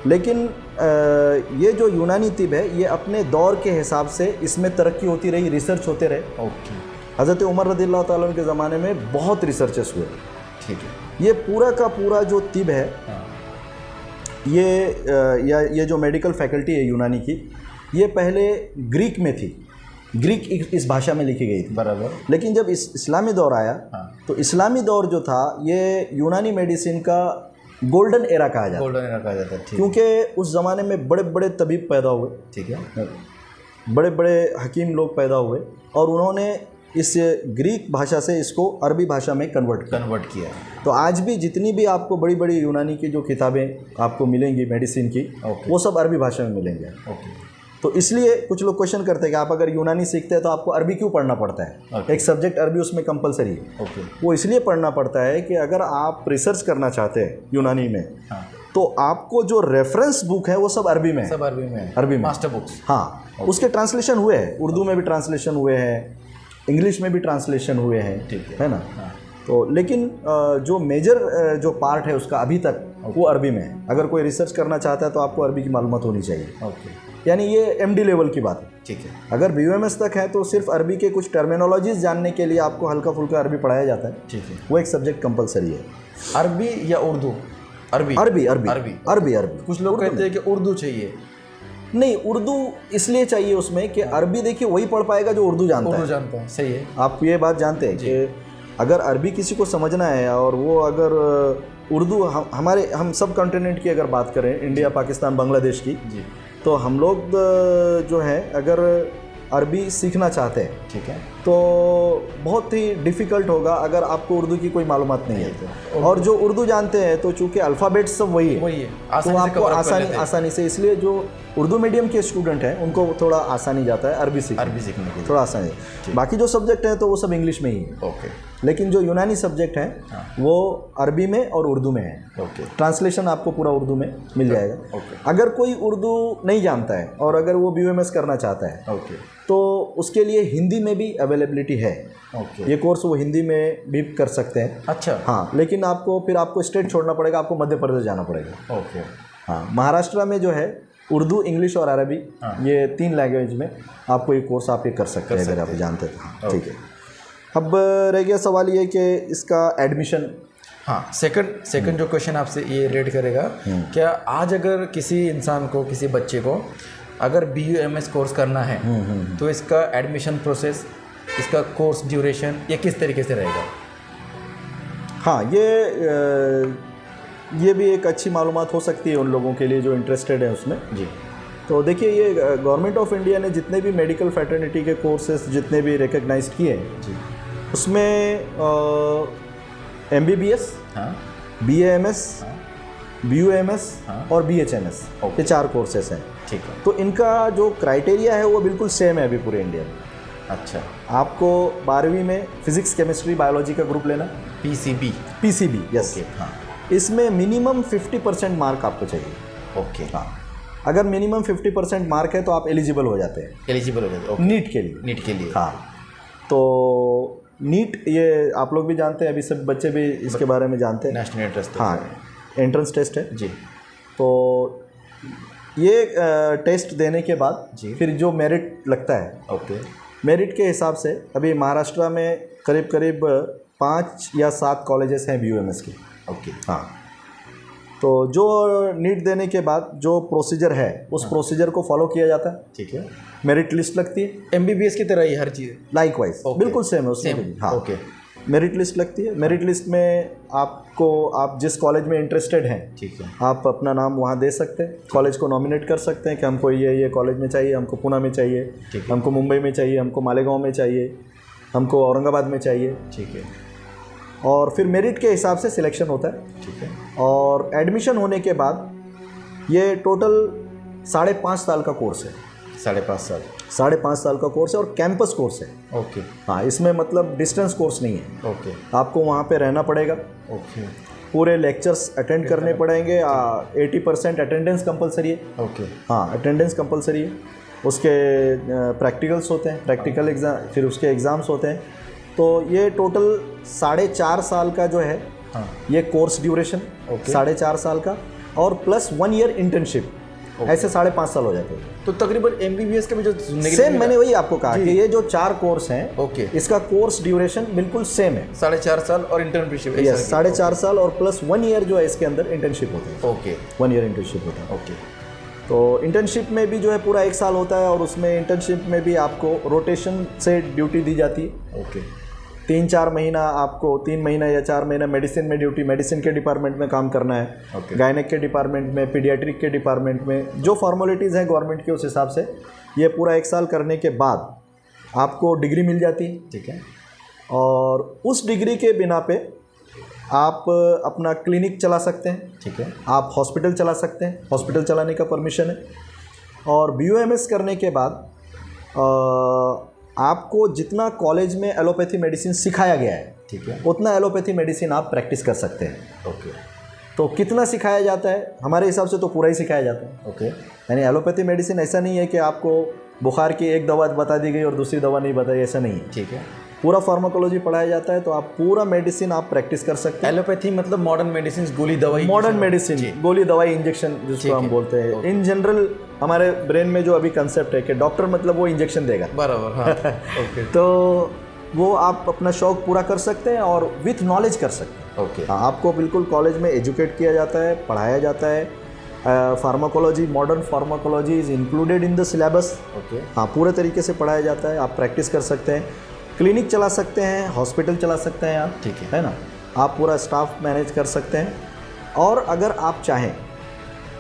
A: लेकिन ये जो यूनानी तिब है ये अपने दौर के हिसाब से इसमें तरक्की होती रही, रिसर्च होते रहे।
B: ओके
A: हज़रत उमर रज़ियल्लाहु ताला अन्हु के ज़माने में बहुत रिसर्चेस हुए।
B: ठीक है।
A: ये पूरा का पूरा जो तिब है
B: हाँ
A: ये जो मेडिकल फैकल्टी है यूनानी की, ये पहले ग्रीक में थी, ग्रीक इस भाषा में लिखी गई थी।
B: बराबर।
A: लेकिन जब इस्लामी दौर आया
B: हाँ
A: तो इस्लामी दौर जो था ये यूनानी मेडिसिन का गोल्डन एरा कहा जाता है,
B: गोल्डन रखा जाता है। ठीक
A: क्योंकि उस ज़माने में बड़े बड़े तबीब पैदा हुए,
B: ठीक है।
A: बड़े बड़े हकीम लोग पैदा हुए और उन्होंने इस ग्रीक भाषा से इसको अरबी भाषा में कन्वर्ट किया। तो आज भी जितनी भी आपको बड़ी बड़ी यूनानी की जो किताबें आपको मिलेंगी मेडिसिन की, वो सब अरबी भाषा में मिलेंगे।
B: ओके।
A: तो इसलिए कुछ लोग क्वेश्चन करते हैं कि आप अगर यूनानी सीखते हैं तो आपको अरबी क्यों पढ़ना पड़ता है? एक सब्जेक्ट अरबी उसमें कंपलसरी है।
B: ओके।
A: वो इसलिए पढ़ना पड़ता है कि अगर आप रिसर्च करना चाहते हैं यूनानी में,
B: हाँ
A: तो आपको जो रेफरेंस बुक है वो सब अरबी में है।
B: सब अरबी में है।
A: अरबी में
B: मास्टर बुक्स।
A: हाँ, उसके ट्रांसलेशन हुए हैं, उर्दू में भी ट्रांसलेशन हुए हैं, इंग्लिश में भी ट्रांसलेशन हुए हैं,
B: ठीक
A: है ना।
B: हाँ
A: तो लेकिन जो मेजर जो पार्ट है उसका अभी तक वो अरबी में है। अगर कोई रिसर्च करना चाहता है तो आपको अरबी की मालूमात होनी चाहिए।
B: ओके।
A: यानी ये एमडी लेवल की बात है।
B: ठीक है।
A: अगर बीयूएमएस तक है तो सिर्फ अरबी के कुछ टर्मिनोलॉजीज जानने के लिए आपको हल्का फुल्का अरबी पढ़ाया जाता है।
B: ठीक है।
A: वो एक सब्जेक्ट कंपलसरी है।
B: अरबी या उर्दू? अरबी
A: अरबी अरबी
B: अरबी
A: अरबी अरबी।
B: कुछ लोग कहते हैं कि उर्दू चाहिए।
A: नहीं, उर्दू इसलिए चाहिए उसमें कि अरबी देखिए वही पढ़ पाएगा जो उर्दू जानता है।
B: उर्दू जानता है, सही है।
A: आप ये बात जानते हैं कि अगर अरबी किसी को समझना है और वो अगर उर्दू हम सब कॉन्टिनेंट की अगर बात करें, इंडिया, पाकिस्तान, बांग्लादेश की,
B: जी।
A: तो हम लोग जो है अगर अरबी सीखना चाहते हैं
B: ठीक है।
A: तो बहुत ही डिफ़िकल्ट होगा अगर आपको उर्दू की कोई मालूमात नहीं है। और जो उर्दू जानते हैं तो चूँकि अल्फ़ाबेट्स सब वही है, तो आपको आसानी से, इसलिए जो उर्दू मीडियम के स्टूडेंट हैं उनको थोड़ा आसानी जाता है अरबी सीखने के लिए, थोड़ा आसानी है। बाकी जो सब्जेक्ट हैं तो वो सब इंग्लिश में ही है।
B: ओके।
A: लेकिन जो यूनानी सब्जेक्ट हैं वो अरबी में और उर्दू में है।
B: ओके।
A: ट्रांसलेशन आपको पूरा उर्दू में मिल जाएगा।
B: ओके।
A: अगर कोई उर्दू नहीं जानता है और अगर वो बीयूएमएस करना चाहता है
B: ओके,
A: तो उसके लिए हिंदी में भी अवेलेबिलिटी है।
B: ओके।
A: ये कोर्स वो हिंदी में भी कर सकते हैं।
B: अच्छा।
A: हाँ, लेकिन आपको फिर आपको स्टेट छोड़ना पड़ेगा, आपको मध्य प्रदेश जाना पड़ेगा।
B: ओके।
A: हाँ, महाराष्ट्र में जो है उर्दू, इंग्लिश और अरबी, ये 3 लैंग्वेज में आपको ये कोर्स आप ये कर सकते हैं अगर आप जानते हैं। हाँ, ठीक है। अब रह गया सवाल ये कि इसका एडमिशन।
B: हाँ, सेकंड जो क्वेश्चन आपसे ये रेड करेगा, क्या आज अगर किसी इंसान को, किसी बच्चे को अगर BUMS कोर्स करना है तो इसका एडमिशन प्रोसेस, इसका कोर्स ड्यूरेशन, ये किस तरीके से रहेगा?
A: हाँ, ये भी एक अच्छी मालूमात हो सकती है उन लोगों के लिए जो इंटरेस्टेड है उसमें।
B: जी।
A: तो देखिए, ये गवर्नमेंट ऑफ इंडिया ने जितने भी मेडिकल फैटर्निटी के कोर्सेज जितने भी रिकग्नाइज किए हैं,
B: जी,
A: उसमें MBBS,
B: हाँ,
A: BAMS, BUMS
B: हाँ,
A: और BHMS, ये 4 कोर्सेस हैं।
B: ठीक है।
A: तो इनका जो क्राइटेरिया है वो बिल्कुल सेम है अभी पूरे इंडिया में।
B: अच्छा।
A: आपको 12वीं में फिजिक्स, केमिस्ट्री, बायोलॉजी का ग्रुप लेना, PCB, यस।
B: हाँ।
A: इसमें मिनिमम 50% मार्क आपको चाहिए।
B: ओके।
A: हाँ, अगर मिनिमम 50% मार्क है तो आप एलिजिबल हो जाते हैं
B: एलिजिबल हो जाते हैं
A: नीट के लिए।
B: नीट के लिए।
A: हाँ, तो नीट ये आप लोग भी जानते हैं, अभी सब बच्चे भी इसके बारे में जानते हैं।
B: National interest.
A: हाँ, एंट्रेंस टेस्ट है
B: जी।
A: तो ये टेस्ट देने के बाद
B: जी,
A: फिर जो मेरिट लगता है,
B: ओके,
A: मेरिट के हिसाब से अभी महाराष्ट्र में करीब 5 या 7 कॉलेजेस हैं BUMS के।
B: ओके।
A: हाँ, तो जो नीट देने के बाद जो प्रोसीजर है उस प्रोसीजर को फॉलो किया जाता है।
B: ठीक है।
A: मेरिट लिस्ट लगती है
B: MBBS की तरह ही हर चीज़
A: लाइकवाइज, बिल्कुल सेम है उसमें भी। हाँ,
B: ओके।
A: मेरिट लिस्ट लगती है। मेरिट लिस्ट में आपको, आप जिस कॉलेज में इंटरेस्टेड हैं,
B: ठीक है,
A: आप अपना नाम वहाँ दे सकते हैं, कॉलेज को नॉमिनेट कर सकते हैं कि हमको ये कॉलेज में चाहिए, हमको पुणे में चाहिए,
B: ठीक है,
A: हमको मुंबई में चाहिए, हमको मालेगांव में चाहिए, हमको औरंगाबाद में चाहिए।
B: ठीक है,
A: और फिर मेरिट के हिसाब से सिलेक्शन होता है।
B: ठीक है,
A: और एडमिशन होने के बाद ये टोटल 5.5 साल का कोर्स है।
B: 5.5 साल,
A: 5.5 साल का कोर्स है और कैंपस कोर्स है।
B: ओके,
A: हाँ, इसमें मतलब डिस्टेंस कोर्स नहीं है।
B: ओके,
A: आपको वहाँ पे रहना पड़ेगा,
B: ओके,
A: पूरे लेक्चर्स अटेंड करने पड़ेंगे। 80% अटेंडेंस कंपलसरी है।
B: ओके,
A: हाँ, अटेंडेंस कंपलसरी है। उसके प्रैक्टिकल्स होते हैं, प्रैक्टिकल एग्ज़ाम, फिर उसके एग्ज़ाम्स होते हैं। तो ये टोटल 4.5 साल का जो है,
B: हाँ,
A: ये कोर्स ड्यूरेशन,
B: ओके,
A: 4.5 साल का, और प्लस 1 ईयर इंटर्नशिप, ऐसे 5.5 साल हो जाते हैं।
B: तो तकरीबन MBBS के भी जो सुनने के लिए
A: सेम, मैंने वही आपको कहा कि ये जो 4 कोर्स हैं,
B: ओके,
A: इसका कोर्स ड्यूरेशन बिल्कुल सेम है।
B: 4.5 साल और इंटर्नशिप,
A: यस, 4.5 साल और प्लस 1 ईयर जो है इसके अंदर इंटर्नशिप होता है।
B: ओके,
A: 1 ईयर इंटर्नशिप होता है।
B: ओके,
A: तो इंटर्नशिप में भी जो है पूरा 1 साल होता है, और उसमें इंटर्नशिप में भी आपको रोटेशन से ड्यूटी दी जाती है।
B: ओके,
A: 3-4 महीना आपको, 3 महीना या 4 महीना मेडिसिन में ड्यूटी, मेडिसिन के डिपार्टमेंट में काम करना है,
B: ओके,
A: गायनेक के डिपार्टमेंट में, पीडियाट्रिक के डिपार्टमेंट में, जो फॉर्मेलिटीज़ हैं गवर्नमेंट के, उस हिसाब से ये पूरा 1 साल करने के बाद आपको डिग्री मिल जाती है।
B: ठीक है,
A: और उस डिग्री के बिना पे आप अपना क्लिनिक चला सकते हैं,
B: ठीक है,
A: आप हॉस्पिटल चला सकते हैं, हॉस्पिटल चलाने का परमिशन है। और BUMS करने के बाद आपको जितना कॉलेज में एलोपैथी मेडिसिन सिखाया गया है,
B: ठीक है,
A: उतना एलोपैथी मेडिसिन आप प्रैक्टिस कर सकते हैं।
B: ओके,
A: तो कितना सिखाया जाता है, हमारे हिसाब से तो पूरा ही सिखाया जाता है।
B: ओके,
A: यानी एलोपैथी मेडिसिन ऐसा नहीं है कि आपको बुखार की एक दवा बता दी गई और दूसरी दवा नहीं बताई, ऐसा नहीं है।
B: ठीक है,
A: पूरा फार्माकोलॉजी पढ़ाया जाता है, तो आप पूरा मेडिसिन आप प्रैक्टिस कर सकते हैं।
B: एलोपैथी मतलब मॉडर्न मेडिसिन, गोली दवाई,
A: मॉडर्न मेडिसिन, गोली दवाई, इंजेक्शन जिसको हम बोलते हैं। इन जनरल हमारे ब्रेन में जो अभी कंसेप्ट है कि डॉक्टर मतलब वो इंजेक्शन देगा,
B: बराबर, हाँ, ओके,
A: तो वो आप अपना शौक पूरा कर सकते हैं और विथ नॉलेज कर सकते हैं।
B: ओके,
A: हाँ, आपको बिल्कुल कॉलेज में एजुकेट किया जाता है, पढ़ाया जाता है। Pharmacology, modern pharmacology is included in the syllabus.
B: Okay,
A: हाँ, पूरे तरीके से पढ़ाया जाता है, आप प्रैक्टिस कर सकते हैं, क्लिनिक चला सकते हैं, हॉस्पिटल चला सकते हैं आप,
B: ठीक है
A: ना, आप पूरा स्टाफ मैनेज कर सकते हैं। और अगर आप चाहें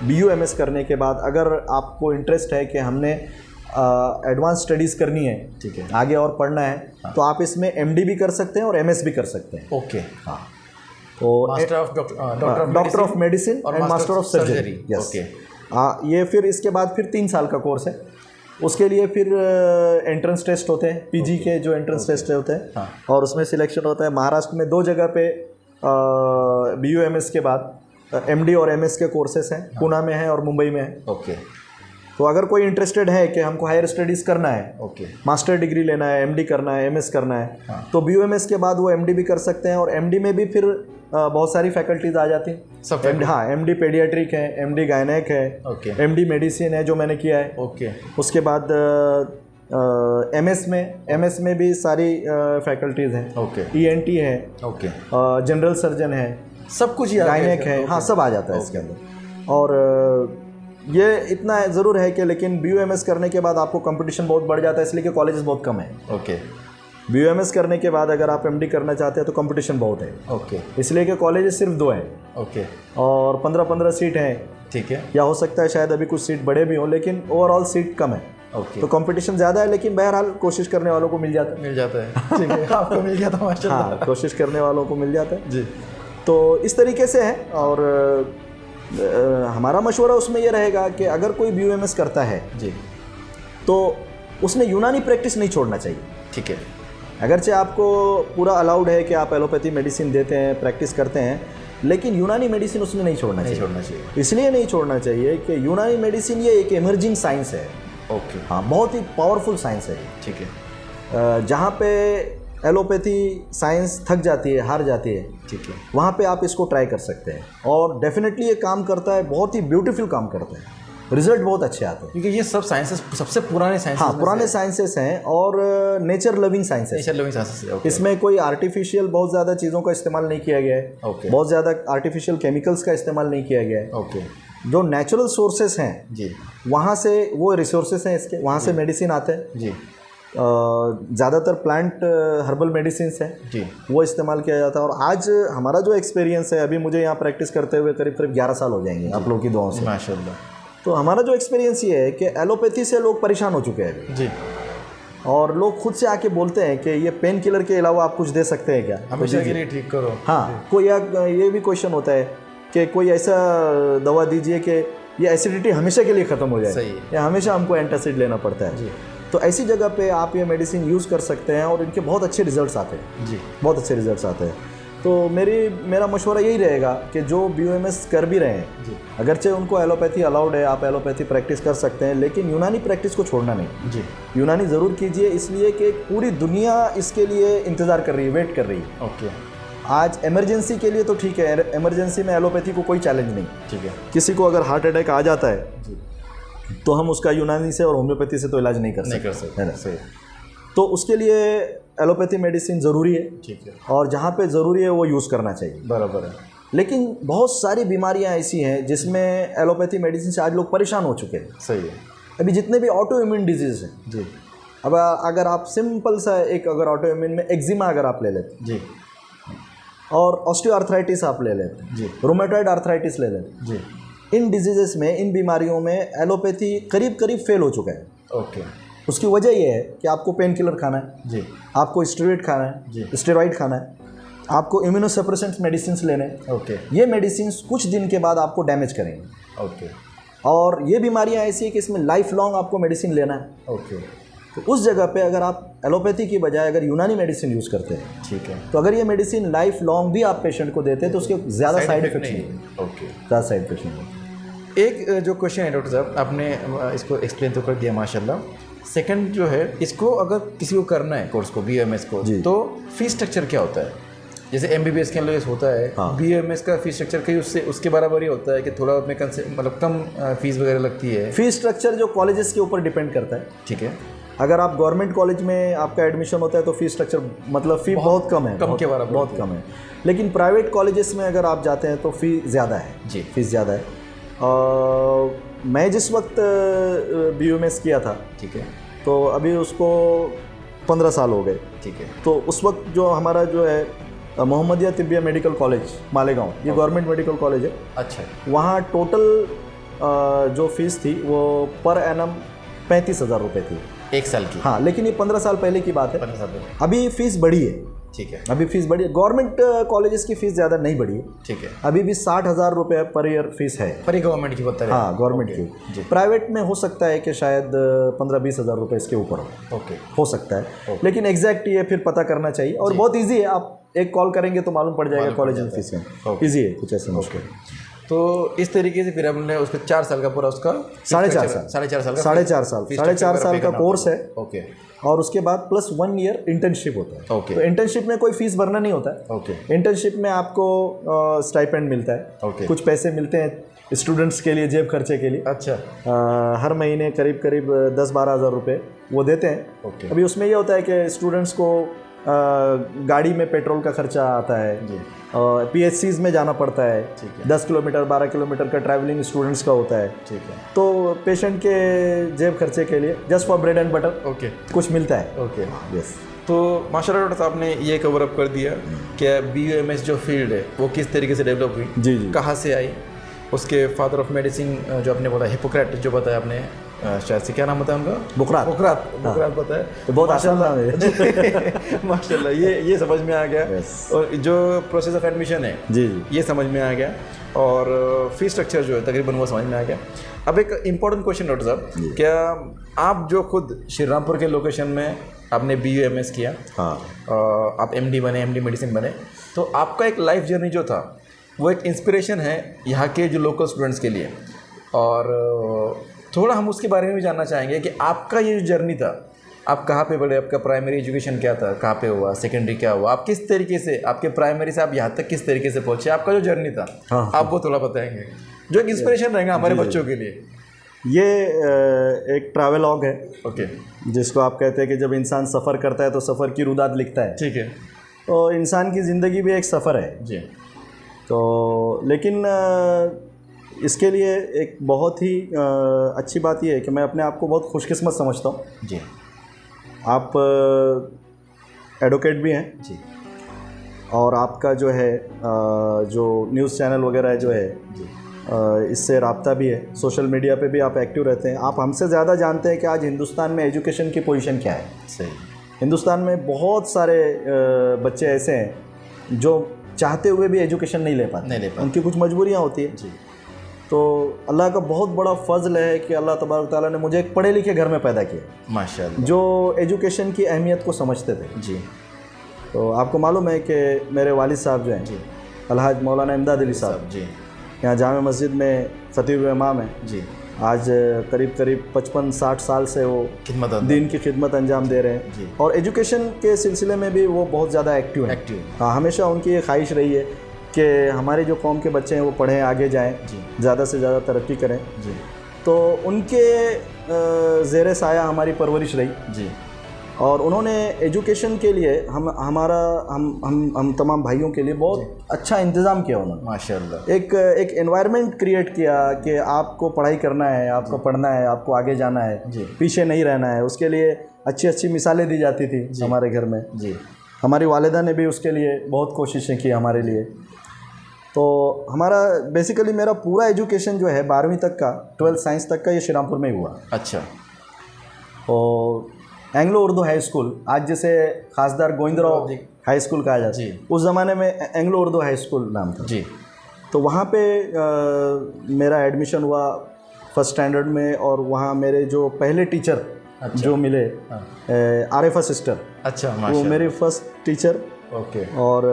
A: BUMS करने के बाद, अगर आपको इंटरेस्ट है कि हमने एडवांस स्टडीज़ करनी है,
B: ठीक है,
A: आगे और पढ़ना है, तो आप इसमें MD भी कर सकते हैं और MS भी कर सकते हैं।
B: ओके,
A: हाँ, तो
B: master of
A: doctor of medicine
B: और
A: and master of surgery. Yes,
B: okay,
A: हाँ, ये फिर इसके बाद फिर 3 साल का कोर्स है। उसके लिए फिर एंट्रेंस टेस्ट होते हैं, PG के जो एंट्रेंस टेस्ट होते हैं,
B: हाँ,
A: और उसमें सिलेक्शन होता है। महाराष्ट्र में 2 जगह पे BUMS के बाद MD और MS के कोर्सेस हैं, पुणे में है और मुंबई में है।
B: ओके,
A: तो अगर कोई इंटरेस्टेड है कि हमको हायर स्टडीज़ करना है,
B: ओके,
A: मास्टर डिग्री लेना है, MD करना है, MS करना है,
B: हाँ,
A: तो BUMS के बाद वो MD भी कर सकते हैं। और MD में भी फिर बहुत सारी फैकल्टीज़ आ जाती हैं।
B: सब
A: हाँ, MD पेडियाट्रिक है, MD गायनेक है,
B: ओके,
A: MD मेडिसिन है जो मैंने किया है।
B: ओके,
A: उसके बाद MS में भी सारी फैकल्टीज़ हैं।
B: ओके,
A: ENT है,
B: ओके,
A: जनरल सर्जन है,
B: सब कुछ ही
A: गायनेक है, हाँ, सब आ जाता है इसके अंदर। और ये इतना ज़रूर है कि लेकिन BUMS करने के बाद आपको कंपटीशन बहुत बढ़ जाता है, इसलिए कि कॉलेजेस बहुत कम है।
B: ओके,
A: BUMS करने के बाद अगर आप MD करना चाहते हैं तो कंपटीशन बहुत है,
B: ओके,
A: इसलिए कि कॉलेजेस सिर्फ 2 हैं
B: ओके,
A: और 15-15 सीट हैं,
B: ठीक है,
A: या हो सकता है शायद अभी कुछ सीट बड़े भी हों, लेकिन ओवरऑल सीट कम है।
B: ओके,
A: तो कंपटीशन ज़्यादा है, लेकिन बहरहाल कोशिश करने वालों को मिल जाता है।
B: मिल जाता है, ठीक है, आपको मिल गया था माशाल्लाह।
A: हाँ, कोशिश करने वालों को मिल जाता है
B: जी,
A: तो इस तरीके से है। और हमारा मशवरा उसमें यह रहेगा कि अगर कोई BUMS करता है
B: जी,
A: तो उसने यूनानी प्रैक्टिस नहीं छोड़ना चाहिए।
B: ठीक है,
A: अगरचे आपको पूरा अलाउड है कि आप एलोपैथी मेडिसिन देते हैं, प्रैक्टिस करते हैं, लेकिन यूनानी मेडिसिन उसने नहीं छोड़ना
B: नहीं
A: चाहिए।
B: छोड़ना चाहिए,
A: इसलिए नहीं छोड़ना चाहिए कि यूनानी मेडिसिन ये एक इमर्जिंग साइंस है।
B: ओके,
A: हाँ, बहुत ही पावरफुल साइंस है।
B: ठीक है,
A: जहाँ पे एलोपैथी साइंस थक जाती है, हार जाती है,
B: ठीक है,
A: वहाँ पे आप इसको ट्राई कर सकते हैं और डेफिनेटली ये काम करता है, बहुत ही ब्यूटीफुल काम करता है, रिजल्ट बहुत अच्छे आते हैं।
B: क्योंकि ये सब साइंसेस सबसे पुराने साइंसेस,
A: हाँ, पुराने साइंसेस हैं और nature loving sciences.
B: Nature living sciences, okay,
A: इसमें कोई आर्टिफिशियल बहुत ज़्यादा चीज़ों का इस्तेमाल नहीं किया गया है,
B: ओके,
A: बहुत ज़्यादा आर्टिफिशियल केमिकल्स का इस्तेमाल नहीं किया गया है।
B: ओके,
A: जो नेचुरल सोर्सेस हैं
B: जी,
A: वहाँ से, वो रिसोर्सेस हैं इसके, वहाँ से मेडिसिन आते हैं।
B: जी,
A: ज़्यादातर प्लांट हर्बल मेडिसिन्स हैं
B: जी
A: वो इस्तेमाल किया जाता है। और आज हमारा जो एक्सपीरियंस है, अभी मुझे यहाँ प्रैक्टिस करते हुए करीब करीब 11 साल हो जाएंगे आप लोगों की दुआओं से।
B: माशाल्लाह।
A: तो हमारा जो एक्सपीरियंस ये है कि एलोपैथी से लोग परेशान हो चुके हैं
B: जी
A: और लोग खुद से आके बोलते हैं कि ये पेन किलर के अलावा आप कुछ दे सकते हैं क्या,
B: हमेशा के लिए ठीक करो।
A: हाँ, कोई ये भी क्वेश्चन होता है कि कोई ऐसा दवा दीजिए कि ये एसिडिटी हमेशा के लिए ख़त्म हो जाए,
B: सही है।
A: या हमेशा हमको एंटासिड लेना पड़ता है।
B: जी
A: तो ऐसी जगह पे आप ये मेडिसिन यूज़ कर सकते हैं और इनके बहुत अच्छे रिजल्ट्स आते हैं,
B: जी
A: बहुत अच्छे रिजल्ट्स आते हैं। तो मेरा मशवरा यही रहेगा कि जो BOMS कर भी रहे हैं,
B: जी
A: अगरचे उनको एलोपैथी अलाउड है, आप एलोपैथी प्रैक्टिस कर सकते हैं, लेकिन यूनानी प्रैक्टिस को छोड़ना नहीं।
B: जी
A: यूनानी ज़रूर कीजिए, इसलिए कि पूरी दुनिया इसके लिए इंतज़ार कर रही है, वेट कर रही है।
B: ओके
A: आज इमरजेंसी के लिए तो ठीक है, इमरजेंसी में एलोपैथी को कोई चैलेंज नहीं।
B: ठीक है
A: किसी को अगर हार्ट अटैक आ जाता है
B: जी
A: तो हम उसका यूनानी से और होम्योपैथी से तो इलाज नहीं कर
B: नहीं
A: सकते,
B: कर सकते,
A: है ना।
B: सही।
A: तो उसके लिए एलोपैथी मेडिसिन ज़रूरी है
B: ठीक है
A: और जहाँ पे ज़रूरी है वो यूज़ करना चाहिए।
B: बराबर है।
A: लेकिन बहुत सारी बीमारियाँ ऐसी हैं जिसमें एलोपैथी मेडिसिन से आज लोग परेशान हो चुके हैं।
B: सही है।
A: अभी जितने भी ऑटो इम्यून डिजीज़ हैं,
B: जी
A: अब अगर आप सिंपल सा एक अगर ऑटो इम्यून में एक्जिमा अगर आप ले लेते
B: जी
A: और ऑस्टियोआर्थराइटिस आप ले लेते,
B: जी
A: रोमेटॉइड आर्थराइटिस ले लेते,
B: जी
A: इन डिजीज़ेस में, इन बीमारियों में एलोपैथी करीब करीब फेल हो चुका है।
B: ओके
A: उसकी वजह यह है कि आपको पेन किलर खाना है,
B: जी
A: आपको स्टेरॉइड खाना
B: जी।
A: है, स्टेरॉइड खाना है, आपको इम्यूनोसप्रेसेंट मेडिसिन लेने हैं।
B: ओके
A: ये मेडिसिन कुछ दिन के बाद आपको डैमेज करेंगे
B: ओके
A: और ये बीमारियां ऐसी है कि इसमें लाइफ लॉन्ग आपको मेडिसिन लेना है।
B: ओके
A: तो उस जगह पे अगर आप एलोपैथी की बजाय अगर यूनानी मेडिसिन यूज़ करते हैं,
B: ठीक है।
A: तो अगर ये मेडिसिन लाइफ लॉन्ग भी आप पेशेंट को देते हैं तो उसके ज़्यादा साइड इफेक्ट्स नहीं है।
B: ओके।
A: ज़्यादा साइड इफेक्ट्स नहीं है।
B: एक जो क्वेश्चन है डॉक्टर साहब, आपने इसको एक्सप्लेन तो कर दिया माशाल्लाह। सेकंड जो है, इसको अगर किसी को करना है कोर्स को, BOMS को,
A: जी।
B: तो फीस स्ट्रक्चर क्या होता है? जैसे MBBS के लिए होता है,
A: हाँ।
B: BOMS का फीस स्ट्रक्चर कहीं उसके बराबर ही होता है कि थोड़ा उसमें मतलब कम फीस वगैरह लगती है?
A: फीस स्ट्रक्चर जो कॉलेजेस के ऊपर डिपेंड करता है।
B: ठीक है।
A: अगर आप गवर्नमेंट कॉलेज में आपका एडमिशन होता है तो फीस स्ट्रक्चर मतलब फ़ी बहुत कम है,
B: कम के बराबर
A: बहुत कम है। लेकिन प्राइवेट कॉलेजेस में अगर आप जाते हैं तो फ़ी ज़्यादा है
B: जी।
A: फीस ज़्यादा है। मैं जिस वक्त BOMS किया था,
B: ठीक है
A: तो अभी उसको 15 साल हो गए।
B: ठीक है
A: तो उस वक्त जो हमारा जो है मोहम्मदिया तिब्बिया मेडिकल कॉलेज मालेगांव, ये गवर्नमेंट मेडिकल कॉलेज है,
B: अच्छा
A: वहाँ टोटल जो फीस थी वो पर एनम 35,000 रुपये थी।
B: एक साल की?
A: हाँ, लेकिन ये 15 साल पहले की बात है।
B: 15 साल पहले।
A: अभी फीस बढ़ी है।
B: ठीक है
A: अभी फीस बढ़ी है। गवर्नमेंट कॉलेजेस की फीस ज़्यादा नहीं बढ़ी है।
B: ठीक है।
A: अभी भी 60,000 रुपये पर ईयर फीस है।
B: पर गवर्नमेंट की बता रहे हैं?
A: हाँ, गवर्नमेंट
B: जी।
A: की। प्राइवेट में हो सकता है कि शायद 15-20 हज़ार रुपये इसके ऊपर हो।
B: ओके।
A: हो सकता है, लेकिन एग्जैक्ट ये फिर पता करना चाहिए और बहुत ईजी है। आप एक कॉल करेंगे तो मालूम पड़ जाएगा कॉलेज की फीस में। ईजी है, कुछ ऐसे मुश्किल।
B: तो इस तरीके से फिर हमने उसको 4 साल का पूरा उसका
A: 4.5 साल
B: 4.5 साल का
A: 4.5 साल का कोर्स है।
B: ओके।
A: और उसके बाद प्लस 1 ईयर इंटर्नशिप होता है।
B: ओके।
A: तो इंटर्नशिप में कोई फीस भरना नहीं होता है।
B: ओके।
A: इंटर्नशिप में आपको स्टाइपेंड मिलता है।
B: ओके।
A: कुछ पैसे मिलते हैं स्टूडेंट्स के लिए, जेब खर्चे के लिए।
B: अच्छा।
A: हर महीने करीब करीब 10-12 हज़ार रुपये वो देते हैं।
B: ओके।
A: अभी उसमें ये होता है कि स्टूडेंट्स को गाड़ी में पेट्रोल का खर्चा आता है,
B: जी।
A: PHCs में जाना पड़ता है।
B: ठीक है।
A: 10 किलोमीटर 12 किलोमीटर का ट्रैवलिंग स्टूडेंट्स का होता है।
B: ठीक है।
A: तो पेशेंट के जेब खर्चे के लिए just for bread and butter
B: okay.
A: कुछ मिलता है।
B: ओके।
A: यस।
B: तो माशाल्लाह डॉक्टर साहब ने ये कवर अप कर दिया कि BOMS जो फील्ड है वो किस तरीके से डेवलप हुई,
A: जी जी।
B: कहाँ से आई, उसके फादर ऑफ मेडिसिन जो आपने बोला हिपोक्रेट जो बताया आपने, शायद से क्या नाम बताया उनका?
A: बुकरात।
B: बुकरात बताया।
A: तो बहुत आसान नाम है।
B: माशाल्लाह ये समझ में आ गया।
A: Yes.
B: और जो प्रोसेस ऑफ एडमिशन है
A: जी जी।
B: ये समझ में आ गया और फीस स्ट्रक्चर जो है तकरीबन वो समझ में आ गया। अब एक इम्पॉर्टेंट क्वेश्चन डॉक्टर साहब, क्या आप जो खुद श्री रामपुर के लोकेशन में आपने BOMS किया,
A: हाँ,
B: आप MD बने, MD मेडिसिन बने, तो आपका एक लाइफ जर्नी जो था वो एक इंस्पिरेशन है यहाँ के जो लोकल स्टूडेंट्स के लिए, और थोड़ा हम उसके बारे में भी जानना चाहेंगे कि आपका ये जो जर्नी था, आप कहाँ पे बढ़े, आपका प्राइमरी एजुकेशन क्या था, कहाँ पे हुआ, सेकेंडरी क्या हुआ, आप किस तरीके से आपके प्राइमरी से आप यहाँ तक किस तरीके से पहुँचे, आपका जो जर्नी था
A: हाँ।
B: आप वो थोड़ा बताएंगे जो एक इंस्पिरेशन रहेगा हमारे बच्चों के लिए।
A: ये एक ट्रैवलॉग है।
B: ओके।
A: जिसको आप कहते हैं कि जब इंसान सफ़र करता है तो सफ़र की रुदात लिखता है।
B: ठीक है।
A: तो इंसान की ज़िंदगी भी एक सफ़र है
B: जी।
A: तो लेकिन इसके लिए एक बहुत ही अच्छी बात यह है कि मैं अपने आप को बहुत खुशकिस्मत समझता हूँ।
B: जी।
A: आप एडवोकेट भी हैं
B: जी
A: और आपका जो है जो न्यूज़ चैनल वगैरह जो है
B: जी
A: इससे राब्ता भी है, सोशल मीडिया पे भी आप एक्टिव रहते हैं। आप हमसे ज़्यादा जानते हैं कि आज हिंदुस्तान में एजुकेशन की पोजीशन क्या है।
B: सही।
A: हिंदुस्तान में बहुत सारे बच्चे ऐसे हैं जो चाहते हुए भी एजुकेशन नहीं ले पाते, उनकी कुछ मजबूरियाँ होती है
B: जी।
A: तो अल्लाह का बहुत बड़ा फजल है कि अल्लाह तबारक ताला ने मुझे एक पढ़े लिखे घर में पैदा किया,
B: माशाल्लाह,
A: जो एजुकेशन की अहमियत को समझते थे।
B: जी।
A: तो आपको मालूम है कि मेरे वालिद साहब जो हैं
B: जी
A: अलहाज मौलाना इमदाद अली साहब
B: जी
A: यहाँ जामे मस्जिद में खतीब इमाम है
B: जी।
A: आज करीब 55-60 साल से वो
B: खिदमत
A: दीन की खिदमत अंजाम दे रहे हैं
B: जी।
A: और एजुकेशन के सिलसिले में भी वो बहुत ज़्यादा एक्टिव हैं। हाँ, हमेशा उनकी ये ख्वाहिश रही है कि हमारे जो कौम के बच्चे हैं वो पढ़ें, आगे जाएं, ज़्यादा से ज़्यादा तरक्की करें
B: जी।
A: तो उनके ज़ेरे साया हमारी परवरिश रही
B: जी
A: और उन्होंने एजुकेशन के लिए हम तमाम भाइयों के लिए बहुत अच्छा इंतज़ाम किया उन्होंने।
B: माशाल्लाह।
A: एक एनवायरनमेंट क्रिएट किया कि आपको पढ़ाई करना है, आपको पढ़ना है, आपको आगे जाना है, पीछे नहीं रहना है। उसके लिए अच्छी अच्छी मिसालें दी जाती थी हमारे घर में जी। हमारी वालिदा ने भी उसके लिए बहुत कोशिशें की हमारे लिए। तो हमारा बेसिकली मेरा पूरा एजुकेशन जो है 12वीं तक का, 12th साइंस तक का ये श्रीरामपुर में ही हुआ।
B: अच्छा।
A: और एंग्लो उर्दू हाई स्कूल, आज जैसे खासदार गोविंदराव हाई स्कूल कहा जाता है, उस ज़माने में एंग्लो उर्दू हाई स्कूल नाम था जी। तो वहाँ पे मेरा एडमिशन हुआ फर्स्ट स्टैंडर्ड में और वहाँ मेरे जो पहले टीचर जो मिले आरिफा सिस्टर, अच्छा, वो मेरी फर्स्ट टीचर। ओके। और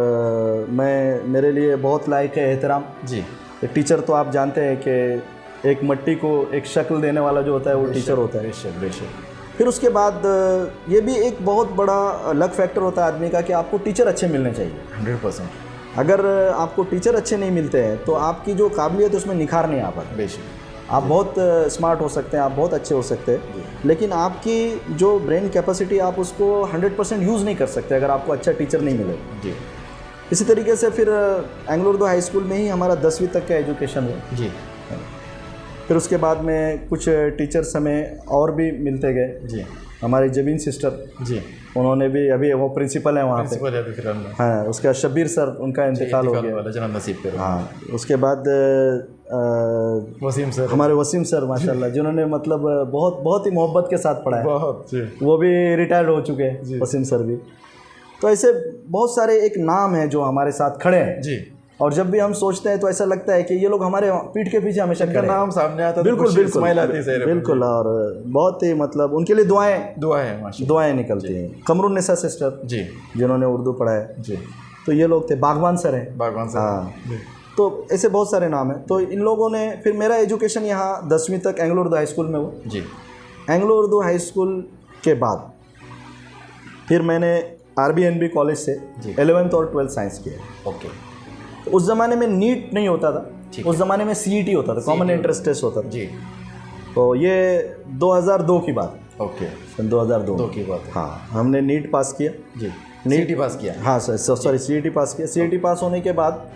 A: मेरे लिए बहुत लायक है एहतराम जी। टीचर तो आप जानते हैं कि एक मिट्टी को एक शक्ल देने वाला जो होता है वो टीचर होता है। बेशक बेशक। फिर उसके बाद ये भी एक बहुत बड़ा लक फैक्टर होता है आदमी का कि आपको टीचर अच्छे मिलने चाहिए।
B: 100%।
A: अगर आपको टीचर अच्छे नहीं मिलते हैं तो आपकी जो काबिलियत है उसमें निखार नहीं आ पाता।
B: बेशक।
A: आप बहुत स्मार्ट हो सकते हैं, आप बहुत अच्छे हो सकते हैं, लेकिन आपकी जो ब्रेन कैपेसिटी आप उसको 100% यूज़ नहीं कर सकते अगर आपको अच्छा टीचर नहीं मिले जी। इसी तरीके से फिर एंग्लो उर्दू हाई स्कूल में ही हमारा 10वीं तक का एजुकेशन हुआ जी। फिर उसके बाद में कुछ टीचर्स हमें और भी मिलते गए जी। हमारी जबीन सिस्टर जी, उन्होंने भी अभी वो प्रिंसिपल है वहाँ पे। हाँ, उसका शब्बीर सर, उनका इंतकाल हो गया, जनाब नसीब करो। हाँ, उसके बाद वसीम सर, हमारे वसीम सर माशाल्लाह, जिन्होंने मतलब बहुत बहुत ही मोहब्बत के साथ पढ़ाया, बहुत जी। वो भी रिटायर्ड हो चुके हैं वसीम सर भी। तो ऐसे बहुत सारे एक नाम है जो हमारे साथ खड़े हैं जी। और जब भी हम सोचते हैं तो ऐसा लगता है कि ये लोग हमारे पीठ के पीछे हमेशा खड़े हैं। नाम सामने आता है, बिल्कुल बिल्कुल बिल्कुल। और बहुत ही मतलब उनके लिए दुआएं निकलती हैं। कमरुन्निसा सिस्टर जी, जिन्होंने उर्दू पढ़ाया जी। तो ये लोग थे। बागवान सर हैं, बागवान सर। हाँ, तो ऐसे बहुत सारे नाम हैं। तो इन लोगों ने फिर मेरा एजुकेशन यहाँ 10वीं तक एंग्लो उर्दू हाई स्कूल में हुआ जी। एंग्लो उर्दू हाई स्कूल के बाद फिर मैंने RBNB कॉलेज से 11th और 12th साइंस किया। ओके। तो उस ज़माने में नीट नहीं होता था, उस ज़माने में CET होता था, कॉमन एंट्रेंस टेस्ट होता था जी। तो ये 2002 की बात। ओके। सन 2002 की बात। हाँ, हमने नीट पास किया जी। CET पास किया। हाँ सॉरी, CET पास किया। CET पास होने के बाद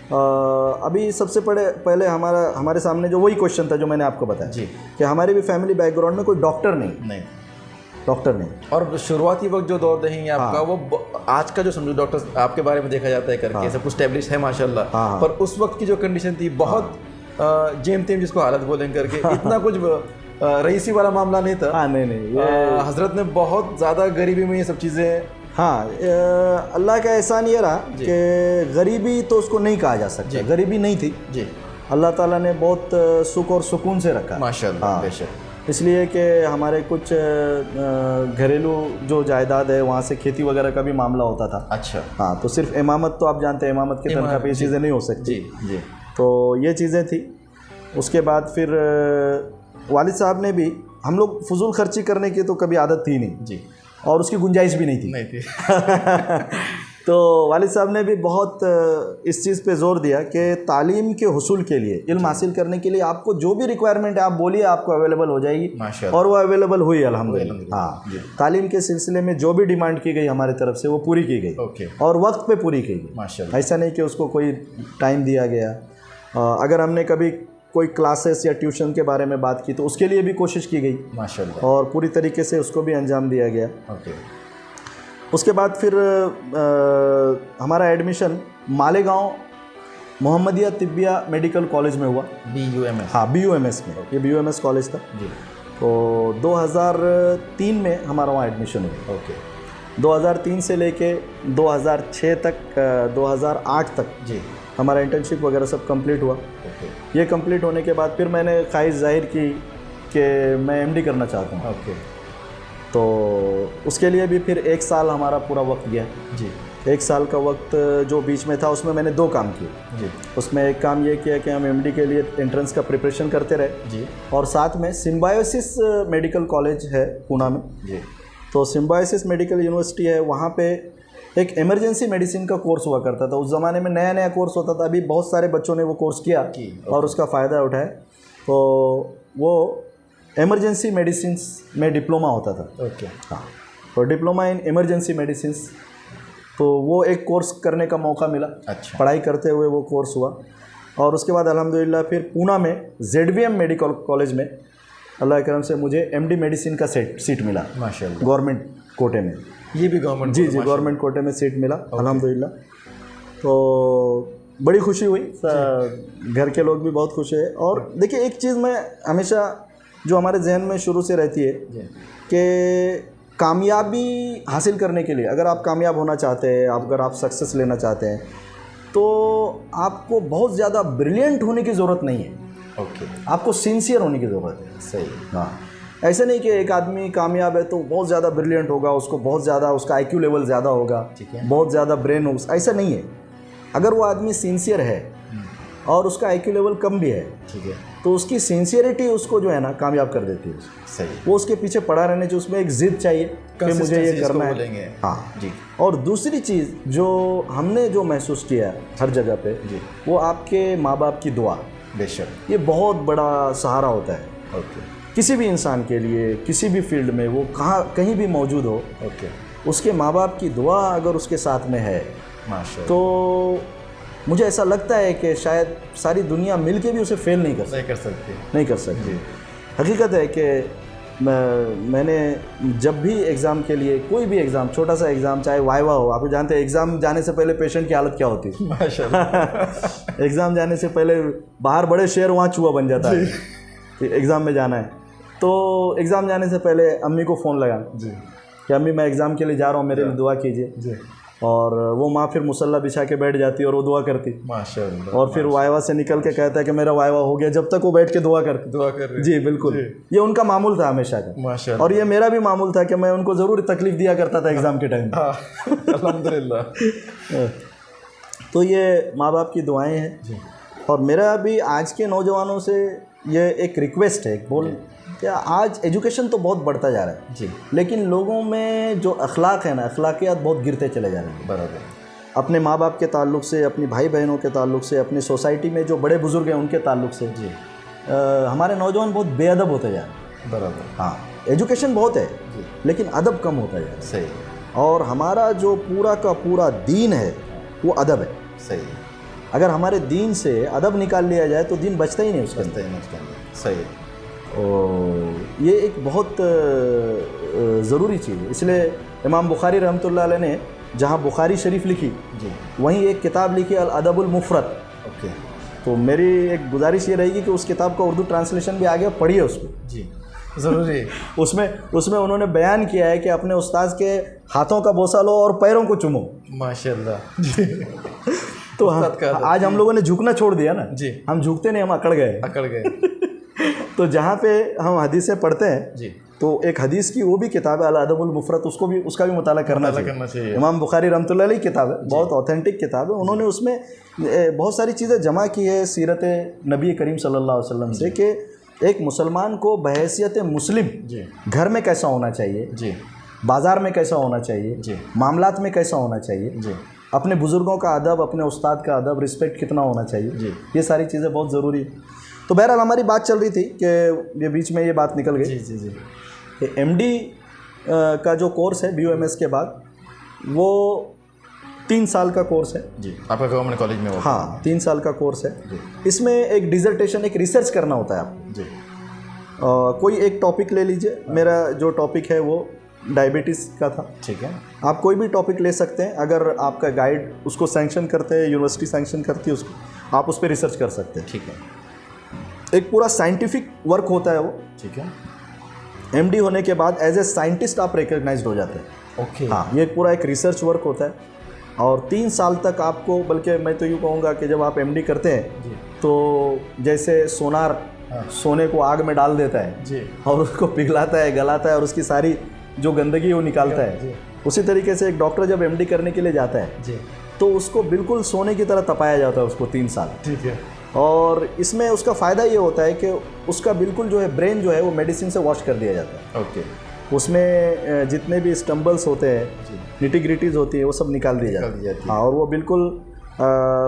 A: अभी सबसे पहले हमारे सामने जो वही क्वेश्चन था जो मैंने आपको बताया जी, कि हमारे भी फैमिली बैकग्राउंड में कोई डॉक्टर नहीं। और
B: शुरुआती वक्त जो दौर नहीं है आपका, वो आज का जो समझो डॉक्टर आपके बारे में देखा जाता है करके सब कुछ स्टैब्लिश है माशाल्लाह, पर उस वक्त की जो कंडीशन थी बहुत जेम तेम, जिसको हालत बोलें करके, इतना कुछ रईसी वाला मामला नहीं था। नहीं, हजरत ने बहुत ज़्यादा गरीबी में ये सब चीज़ें।
A: हाँ, अल्लाह का एहसान ये रहा कि गरीबी तो उसको नहीं कहा जा सकता, गरीबी नहीं थी जी। अल्लाह ताला ने बहुत सुख और सुकून से रखा माशाल्लाह। बेशक। इसलिए कि हमारे कुछ घरेलू जो जायदाद है वहाँ से खेती वगैरह का भी मामला होता था। अच्छा। हाँ, तो सिर्फ इमामत तो आप जानते हैं, इमामत की तनख्वाह पे ये चीज़ें नहीं हो सकती जी। तो ये चीज़ें थी। उसके बाद फिर वालिद साहब ने भी, हम लोग फजूल खर्ची करने की तो कभी आदत थी नहीं जी, और उसकी गुंजाइश भी नहीं थी। तो वालिद साहब ने भी बहुत इस चीज़ पे जोर दिया कि तालीम के हुसूल के लिए, इल्म हासिल करने के लिए आपको जो भी रिक्वायरमेंट है आप बोलिए, आपको अवेलेबल हो जाएगी। और वो अवेलेबल हुई अल्हम्दुलिल्लाह। हाँ, तालीम के सिलसिले में जो भी डिमांड की गई हमारी तरफ से वो पूरी की गई और वक्त पे पूरी की गई। ऐसा नहीं कि उसको कोई टाइम दिया गया। अगर हमने कभी कोई क्लासेस या ट्यूशन के बारे में बात की तो उसके लिए भी कोशिश की गई
B: माशाल्लाह।
A: और पूरी तरीके से उसको भी अंजाम दिया गया।
B: ओके।
A: उसके बाद फिर हमारा admission Malegaon Mohammadia Tibbia medical college में हुआ।
B: BUMS।
A: हाँ, BUMS में, ये BUMS कॉलेज था।
B: जी।
A: तो 2003 में हमारा वहाँ एडमिशन हुआ।
B: ओके।
A: 2003 से लेके 2006 तक 2008 तक
B: जी।
A: हमारा इंटर्नशिप वगैरह सब कंप्लीट हुआ।
B: ओके।
A: ये कंप्लीट होने के बाद फिर मैंने ख्वाहिश जाहिर की कि मैं MD करना चाहता हूँ।
B: ओके।
A: तो उसके लिए भी फिर 1 साल हमारा पूरा वक्त गया।
B: जी।
A: 1 साल का वक्त जो बीच में था उसमें मैंने 2 काम किए।
B: जी।
A: उसमें एक काम ये किया कि हम MD के लिए एंट्रेंस का प्रिपरेशन करते रहे
B: जी।
A: और साथ में सिम्बायोसिस मेडिकल कॉलेज है पूना में।
B: जी।
A: तो सिम्बायोसिस मेडिकल यूनिवर्सिटी है, वहाँ पे एक इमरजेंसी मेडिसिन का कोर्स हुआ करता था। उस ज़माने में नया नया कोर्स होता था, अभी बहुत सारे बच्चों ने वो कोर्स किया और उसका फ़ायदा उठाया। तो वो इमरजेंसी मेडिसिन में डिप्लोमा होता था।
B: ओके।
A: हाँ, तो डिप्लोमा इन इमरजेंसी मेडिसिन, तो वो एक कोर्स करने का मौका मिला।
B: अच्छा।
A: पढ़ाई करते हुए वो कोर्स हुआ और उसके बाद अल्हम्दुलिल्लाह फिर पूना में ZVM मेडिकल कॉलेज में अल्लाह के करम से मुझे MD मेडिसिन का सीट मिला
B: माशाल्लाह।
A: गवर्नमेंट कोटे में।
B: ये भी गवर्नमेंट?
A: जी, गवर्नमेंट कोटे में सीट मिला अल्हम्दुलिल्लाह। तो बड़ी खुशी हुई, घर के लोग भी बहुत खुश है। और देखिए, एक चीज़ मैं हमेशा जो हमारे जहन में शुरू से रहती है कि कामयाबी हासिल करने के लिए, अगर आप कामयाब होना चाहते हैं, अगर आप सक्सेस लेना चाहते हैं, तो आपको बहुत ज़्यादा ब्रिलियंट होने की ज़रूरत नहीं है।
B: ओके।
A: आपको सिंसियर होने की ज़रूरत है।
B: सही।
A: हाँ, ऐसे नहीं कि एक आदमी कामयाब है तो बहुत ज़्यादा ब्रिलियंट होगा, उसको बहुत ज़्यादा उसका IQ लेवल ज़्यादा होगा,
B: ठीक है।
A: बहुत ज़्यादा ब्रेन होगा, ऐसा नहीं है। अगर वो आदमी सिंसियर है और उसका IQ लेवल कम भी है,
B: ठीक है,
A: तो उसकी सिंसियरिटी उसको जो है ना कामयाब कर देती है।
B: सही।
A: वो उसके पीछे पड़ा रहने जो उसमें एक जिद चाहिए कि मुझे ये करना है।
B: बोलेंगे।
A: हाँ
B: जी।
A: और दूसरी चीज़ जो हमने जो महसूस किया हर जगह पे,
B: जी।
A: वो आपके माँ बाप की दुआ,
B: बेशक,
A: ये बहुत बड़ा सहारा होता है
B: ओके,
A: किसी भी इंसान के लिए, किसी भी फील्ड में वो कहीं भी मौजूद हो।
B: ओके,
A: उसके माँ बाप की दुआ अगर उसके साथ में है
B: माशाल्लाह,
A: तो मुझे ऐसा लगता है कि शायद सारी दुनिया मिल के भी उसे फेल नहीं कर सकती। हकीकत है कि मैंने जब भी एग्ज़ाम के लिए, कोई भी एग्ज़ाम, छोटा सा एग्ज़ाम चाहे वाइवा हो, आप जानते हैं एग्ज़ाम जाने से पहले पेशेंट की हालत क्या होती है।
B: माशाल्लाह।
A: एग्ज़ाम जाने से पहले बाहर बड़े शहर, वहाँ चूहा बन जाता है कि एग्ज़ाम में जाना है। तो एग्ज़ाम जाने से पहले अम्मी को फ़ोन लगा
B: जी
A: कि अम्मी मैं एग्ज़ाम के लिए जा रहा हूँ, मेरे लिए दुआ कीजिए।
B: जी,
A: और वो माँ फिर मुसल्ला बिछा के बैठ जाती और वो दुआ करती।
B: माशाल्लाह।
A: और फिर वाइवा से निकल के कहता है कि मेरा वाइवा हो गया, जब तक वो बैठ के दुआ कर
B: रहे।
A: जी बिल्कुल, ये उनका मामूल था हमेशा का।
B: माशाल्लाह।
A: और ये मेरा भी मामूल था कि मैं उनको ज़रूर तकलीफ़ दिया करता था एग्ज़ाम के टाइम।
B: अल्हम्दुलिल्लाह।
A: तो ये माँ बाप की दुआएं हैं।
B: जी।
A: और मेरा भी आज के नौजवानों से ये एक रिक्वेस्ट है, क्या आज एजुकेशन तो बहुत बढ़ता जा रहा है
B: जी,
A: लेकिन लोगों में जो अखलाक है ना, अखलाकियात बहुत गिरते चले जा रहे हैं।
B: बराबर।
A: अपने माँ बाप के ताल्लुक से, अपनी भाई बहनों के ताल्लुक से, अपनी सोसाइटी में जो बड़े बुजुर्ग हैं उनके ताल्लुक से
B: जी,
A: हमारे नौजवान बहुत बेअदब होते जा रहे हैं।
B: बराबर।
A: हाँ, एजुकेशन बहुत है
B: जी,
A: लेकिन अदब कम होता जा रहा है।
B: सही।
A: और हमारा जो पूरा का पूरा दीन है वो अदब है।
B: सही।
A: अगर हमारे दीन से अदब निकाल लिया जाए तो दीन बचता ही नहीं उसके अंदर।
B: सही।
A: और ये एक बहुत ज़रूरी चीज़ है। इसलिए इमाम बुखारी रहमतुल्लाह अलैह ने जहाँ बुखारी शरीफ लिखी,
B: जी,
A: वहीं एक किताब लिखी अल अदबुल मुफरद।
B: ओके।
A: तो मेरी एक गुजारिश ये रहेगी कि उस किताब का उर्दू ट्रांसलेशन भी आ गया, पढ़िए उसको।
B: जी, ज़रूरी।
A: उसमें उन्होंने बयान किया है कि अपने उस्ताद के हाथों का बोसा लो और पैरों को चूमो।
B: माशाल्लाह। जी।
A: तो आज हम लोगों ने झुकना छोड़ दिया ना।
B: जी,
A: हम झुकते नहीं, हम अकड़ गए। तो जहाँ पे हम हदीसें पढ़ते हैं
B: जी,
A: तो एक हदीस की वो भी किताब है अल अदबुल मुफरद, उसका भी मुताला करना चाहिए। इमाम बुखारी रहमतुल्लाह अलैह की किताब है, बहुत ऑथेंटिक किताब है। उन्होंने उसमें बहुत सारी चीज़ें जमा की है सीरत नबी करीम सल्लल्लाहु अलैहि वसल्लम से कि एक मुसलमान को बहैसियत मुस्लिम
B: जी,
A: घर में कैसा होना चाहिए,
B: जी,
A: बाज़ार में कैसा होना चाहिए,
B: जी,
A: मामलात में कैसा होना चाहिए,
B: जी,
A: अपने बुज़ुर्गों का अदब, अपने उस्ताद का अदब, रिस्पेक्ट कितना होना चाहिए,
B: जी,
A: ये सारी चीज़ें बहुत ज़रूरी है। तो बहरहाल हमारी बात चल रही थी कि ये बीच में ये बात निकल गई।
B: जी, जी, जी,
A: कि MD का जो कोर्स है BUMS के बाद, वो 3 साल का कोर्स है
B: जी। आपका गवर्नमेंट कॉलेज में होता
A: हाँ 3 साल का कोर्स है
B: जी।
A: इसमें एक डिसर्टेशन एक रिसर्च करना होता है आपको
B: जी।
A: कोई एक टॉपिक ले लीजिए मेरा जो टॉपिक है वो डायबिटीज़ का था
B: ठीक है।
A: आप कोई भी टॉपिक ले सकते हैं अगर आपका गाइड उसको सैंक्शन करते हैं यूनिवर्सिटी सैंक्शन करती है उसको आप उस पर रिसर्च कर सकते हैं।
B: ठीक है।
A: एक पूरा साइंटिफिक वर्क होता है वो।
B: ठीक है।
A: एमडी होने के बाद एज ए साइंटिस्ट आप रिकग्नाइज्ड हो जाते हैं।
B: ओके।
A: हाँ ये पूरा एक रिसर्च वर्क होता है और 3 साल तक आपको बल्कि मैं तो यूँ कहूँगा कि जब आप एमडी करते हैं
B: जी।
A: तो जैसे सोनार सोने को आग में डाल देता है
B: जी।
A: और उसको पिघलाता है गलाता है और उसकी सारी जो गंदगी वो निकालता है, उसी तरीके से एक डॉक्टर जब एमडी करने के लिए जाता है
B: जी।
A: तो उसको बिल्कुल सोने की तरह तपाया जाता है उसको 3 साल।
B: ठीक है।
A: और इसमें उसका फ़ायदा ये होता है कि उसका बिल्कुल जो है ब्रेन जो है वो मेडिसिन से वॉश कर दिया जाता है।
B: ओके।
A: उसमें जितने भी स्टम्बल्स होते हैं निटी-ग्रिटीज़ होती है वो सब निकाल दी जाती है। हाँ और वो बिल्कुल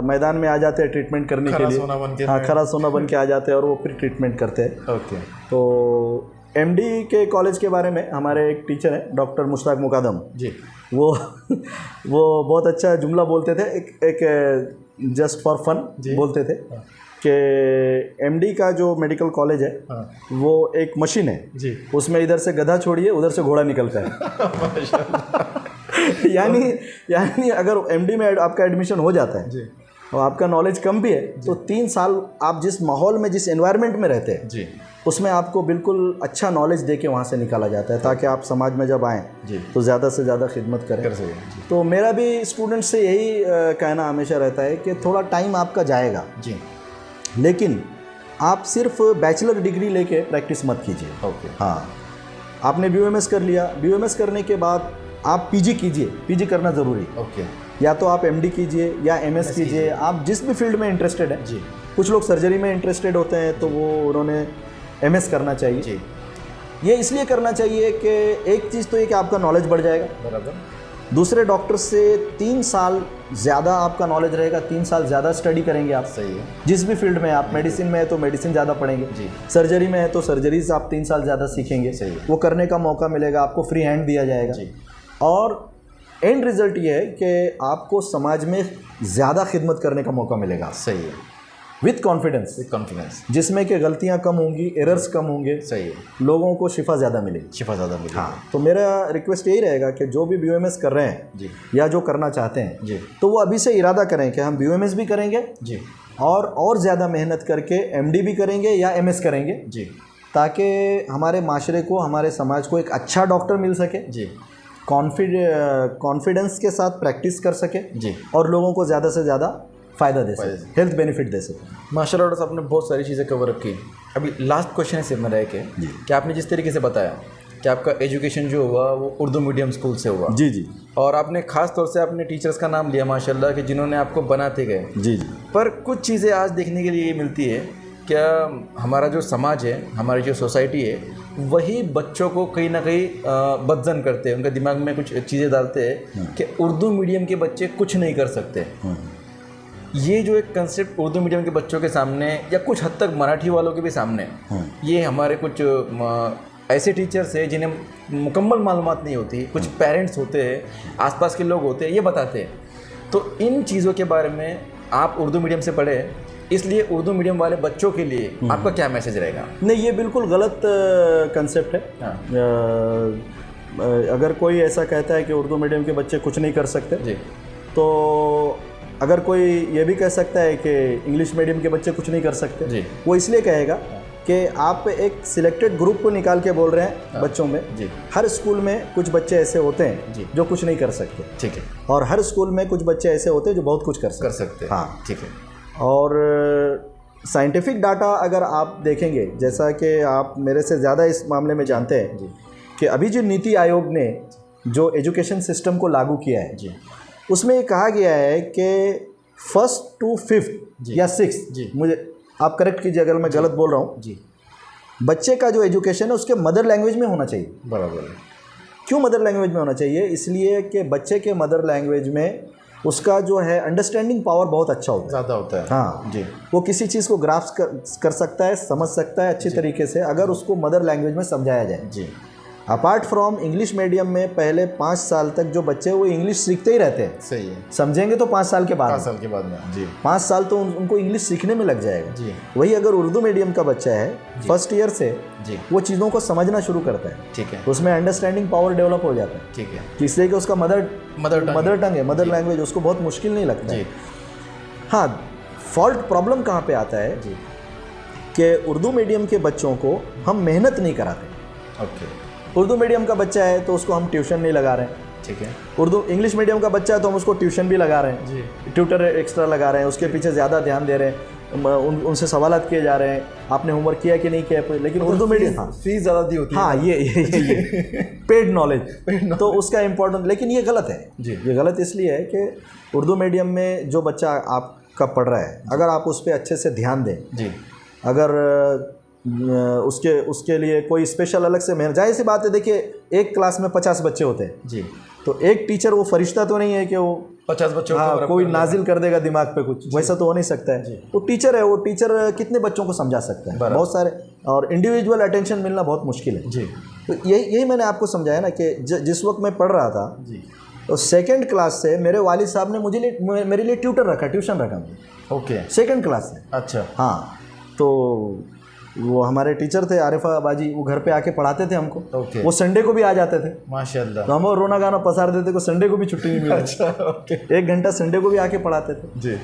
A: मैदान में आ जाते हैं ट्रीटमेंट करने के लिए। हाँ खरा सोना बन के आ जाते हैं और वो फिर ट्रीटमेंट करते हैं।
B: ओके।
A: तो एमडी के कॉलेज के बारे में हमारे एक टीचर हैं डॉक्टर मुश्ताक मुकादम
B: जी।
A: वो बहुत अच्छा जुमला बोलते थे एक जस्ट फॉर फन बोलते थे कि एमडी का जो मेडिकल कॉलेज है वो एक मशीन है जी। उसमें इधर से गधा छोड़िए उधर से घोड़ा निकलता है यानी अगर एमडी में आपका एडमिशन हो जाता है जी। और आपका नॉलेज कम भी है तो 3 साल आप जिस माहौल में जिस एनवायरनमेंट में रहते हैं जी उसमें आपको बिल्कुल अच्छा नॉलेज दे के वहाँ से निकाला जाता है ताकि आप समाज में जब आएँ तो ज़्यादा से ज़्यादा खिदमत करें तो मेरा भी स्टूडेंट से यही कहना हमेशा रहता है कि थोड़ा टाइम आपका जाएगा जी लेकिन आप सिर्फ बैचलर डिग्री लेके प्रैक्टिस मत कीजिए। ओके। हाँ आपने बीयूएमएस कर लिया, बीयूएमएस करने के बाद आप पीजी कीजिए, पीजी करना ज़रूरी। ओके। या तो आप एमडी कीजिए या एमएस कीजिए, आप जिस भी फील्ड में इंटरेस्टेड है जी। कुछ लोग सर्जरी में इंटरेस्टेड होते हैं तो वो उन्होंने एमएस करना चाहिए जी। ये इसलिए करना चाहिए कि एक चीज़ तो ये कि आपका नॉलेज बढ़ जाएगा बराबर, दूसरे डॉक्टर से 3 साल ज़्यादा आपका नॉलेज रहेगा, 3 साल ज़्यादा स्टडी करेंगे आप। सही है। जिस भी फील्ड में आप मेडिसिन में है तो मेडिसिन ज़्यादा पढ़ेंगे जी। सर्जरी में है तो सर्जरी से आप 3 साल ज़्यादा सीखेंगे। सही है। वो करने का मौका मिलेगा आपको, फ्री हैंड दिया जाएगा जी। और एंड रिजल्ट ये है कि आपको समाज में ज़्यादा खिदमत करने का मौका मिलेगा। सही है। विथ कॉन्फिडेंस जिसमें कि गलतियां कम होंगी, एरर्स कम होंगे। सही है। लोगों को शिफा ज़्यादा मिलेगी। हाँ तो मेरा रिक्वेस्ट यही रहेगा कि जो भी बीयूएमएस कर रहे हैं जी या जो करना चाहते हैं जी तो वो अभी से इरादा करें कि हम बीयूएमएस भी करेंगे जी और ज़्यादा मेहनत करके एमडी भी करेंगे या एमएस करेंगे जी ताकि हमारे माशरे को, हमारे समाज को एक अच्छा डॉक्टर मिल सके जी, कॉन्फिडेंस के साथ प्रैक्टिस कर सके जी और लोगों को ज़्यादा से ज़्यादा फ़ायदा दे सके, हेल्थ बेनिफिट दे सके।
B: माशाल्लाह डॉक्टर साहब, आपने बहुत सारी चीज़ें कवर की। अभी लास्ट क्वेश्चन है सिर्फ में रह के कि आपने जिस तरीके से बताया कि आपका एजुकेशन जो हुआ वो उर्दू मीडियम स्कूल से हुआ जी जी, और आपने ख़ास तौर से अपने टीचर्स का नाम लिया माशाल्लाह कि जिन्होंने आपको बनाते गए जी जी, पर कुछ चीज़ें आज देखने के लिए मिलती है, क्या हमारा जो समाज है, हमारी जो सोसाइटी है, वही बच्चों को कहीं ना कहीं बदजन करते हैं, उनके दिमाग में कुछ चीज़ें डालते हैं कि उर्दू मीडियम के बच्चे कुछ नहीं कर सकते। ये जो एक कंसेप्ट उर्दू मीडियम के बच्चों के सामने या कुछ हद तक मराठी वालों के भी सामने, ये हमारे कुछ ऐसे टीचर्स हैं जिन्हें मुकम्मल मालूमात नहीं होती, कुछ पेरेंट्स होते हैं, आसपास के लोग होते हैं, ये बताते हैं। तो इन चीज़ों के बारे में, आप उर्दू मीडियम से पढ़े इसलिए उर्दू मीडियम वाले बच्चों के लिए आपका क्या मैसेज रहेगा? नहीं, ये बिल्कुल गलत कंसेप्ट है। अगर कोई ऐसा कहता है कि उर्दू मीडियम के बच्चे कुछ नहीं कर सकते जी, तो अगर कोई ये भी कह सकता है कि इंग्लिश मीडियम के बच्चे कुछ नहीं कर सकते जी, वो इसलिए कहेगा कि आप एक सिलेक्टेड ग्रुप को निकाल के बोल रहे हैं बच्चों में जी। हर स्कूल में कुछ बच्चे ऐसे होते हैं जी जो कुछ नहीं कर सकते, ठीक है, और हर स्कूल में कुछ बच्चे ऐसे होते हैं जो बहुत कुछ कर सकते हैं। हाँ, ठीक है। और साइंटिफिक डाटा अगर आप देखेंगे, जैसा कि आप मेरे से ज़्यादा इस मामले में जानते हैं जी, कि अभी जो नीति आयोग ने जो एजुकेशन सिस्टम को लागू किया है जी, उसमें ये कहा गया है कि 1st to 5th या 6th जी, मुझे आप करेक्ट कीजिए अगर मैं गलत बोल रहा हूँ जी, बच्चे का जो एजुकेशन है उसके मदर लैंग्वेज में होना चाहिए। बराबर है। क्यों मदर लैंग्वेज में होना चाहिए? इसलिए कि बच्चे के मदर लैंग्वेज में उसका जो है अंडरस्टैंडिंग पावर बहुत अच्छा होता है, ज़्यादा होता है। हाँ जी, वो किसी चीज़ को ग्रास्प कर सकता है, समझ सकता है अच्छी तरीके से, अगर उसको मदर लैंग्वेज में समझाया जाए जी।
A: अपार्ट फ्रॉम इंग्लिश मीडियम में पहले 5 साल तक जो बच्चे वो इंग्लिश सीखते ही रहते हैं।
B: सही है।
A: समझेंगे तो 5 साल के बाद
B: 5 साल के बाद में जी
A: 5 साल तो उनको इंग्लिश सीखने में लग जाएगा
B: जी।
A: वही अगर उर्दू मीडियम का बच्चा है फर्स्ट ईयर से
B: जी
A: वो चीज़ों को समझना शुरू करता है,
B: ठीक है
A: उसमें अंडरस्टैंडिंग पावर डेवलप हो जाता है,
B: ठीक है।
A: इसलिए कि उसका मदर
B: टंग
A: है, मदर लैंग्वेज, उसको बहुत मुश्किल नहीं लगता
B: जी
A: है। हाँ, फॉल्ट प्रॉब्लम कहाँ पे आता है
B: जी
A: कि उर्दू मीडियम के बच्चों को हम मेहनत नहीं कराते।
B: ओके
A: उर्दू मीडियम का बच्चा है तो उसको हम ट्यूशन नहीं लगा रहे हैं,
B: ठीक है।
A: इंग्लिश मीडियम का बच्चा है तो हम उसको ट्यूशन भी लगा रहे हैं
B: जी
A: ट्यूटर एक्स्ट्रा लगा रहे हैं, उसके पीछे ज़्यादा ध्यान दे रहे हैं, उनसे सवालात किए जा रहे हैं, आपने होमवर्क किया कि नहीं किया। लेकिन उर्दू मीडियम
B: फीस ज़्यादा दी होती है।
A: हाँ ये पेड नॉलेज तो उसका इम्पोर्टेंट, लेकिन ये गलत है
B: जी।
A: ये गलत इसलिए है कि उर्दू मीडियम में जो बच्चा आपका पढ़ रहा है अगर आप उस पर अच्छे से ध्यान दें,
B: जी
A: अगर उसके लिए कोई स्पेशल अलग से मेहनत, जाहिर सी बात है, देखिए एक क्लास में 50 बच्चे होते हैं
B: जी
A: तो एक टीचर वो फरिश्ता तो नहीं है कि वो
B: 50 बच्चों
A: हाँ कोई नाजिल कर देगा दिमाग पे कुछ, वैसा तो हो नहीं सकता है। वो टीचर है, वो टीचर कितने बच्चों को समझा सकता है, बहुत सारे, और इंडिविजुअल अटेंशन मिलना बहुत मुश्किल है
B: जी।
A: तो यही मैंने आपको समझाया ना कि जिस वक्त मैं पढ़ रहा था
B: जी
A: तो सेकंड क्लास से मेरे वालिद साहब ने मेरे लिए ट्यूशन रखा मुझे
B: ओके
A: सेकंड क्लास से।
B: अच्छा
A: हाँ, तो वो हमारे टीचर थे आरिफा बाजी, वो घर पे आके पढ़ाते थे हमको।
B: ओके।
A: वो संडे को भी आ जाते थे,
B: माशाल्लाह।
A: तो हम रोना गाना पसार देते को संडे को भी छुट्टी नहीं मिली।
B: अच्छा ओके।
A: 1 घंटा संडे को भी आके पढ़ाते थे
B: जी।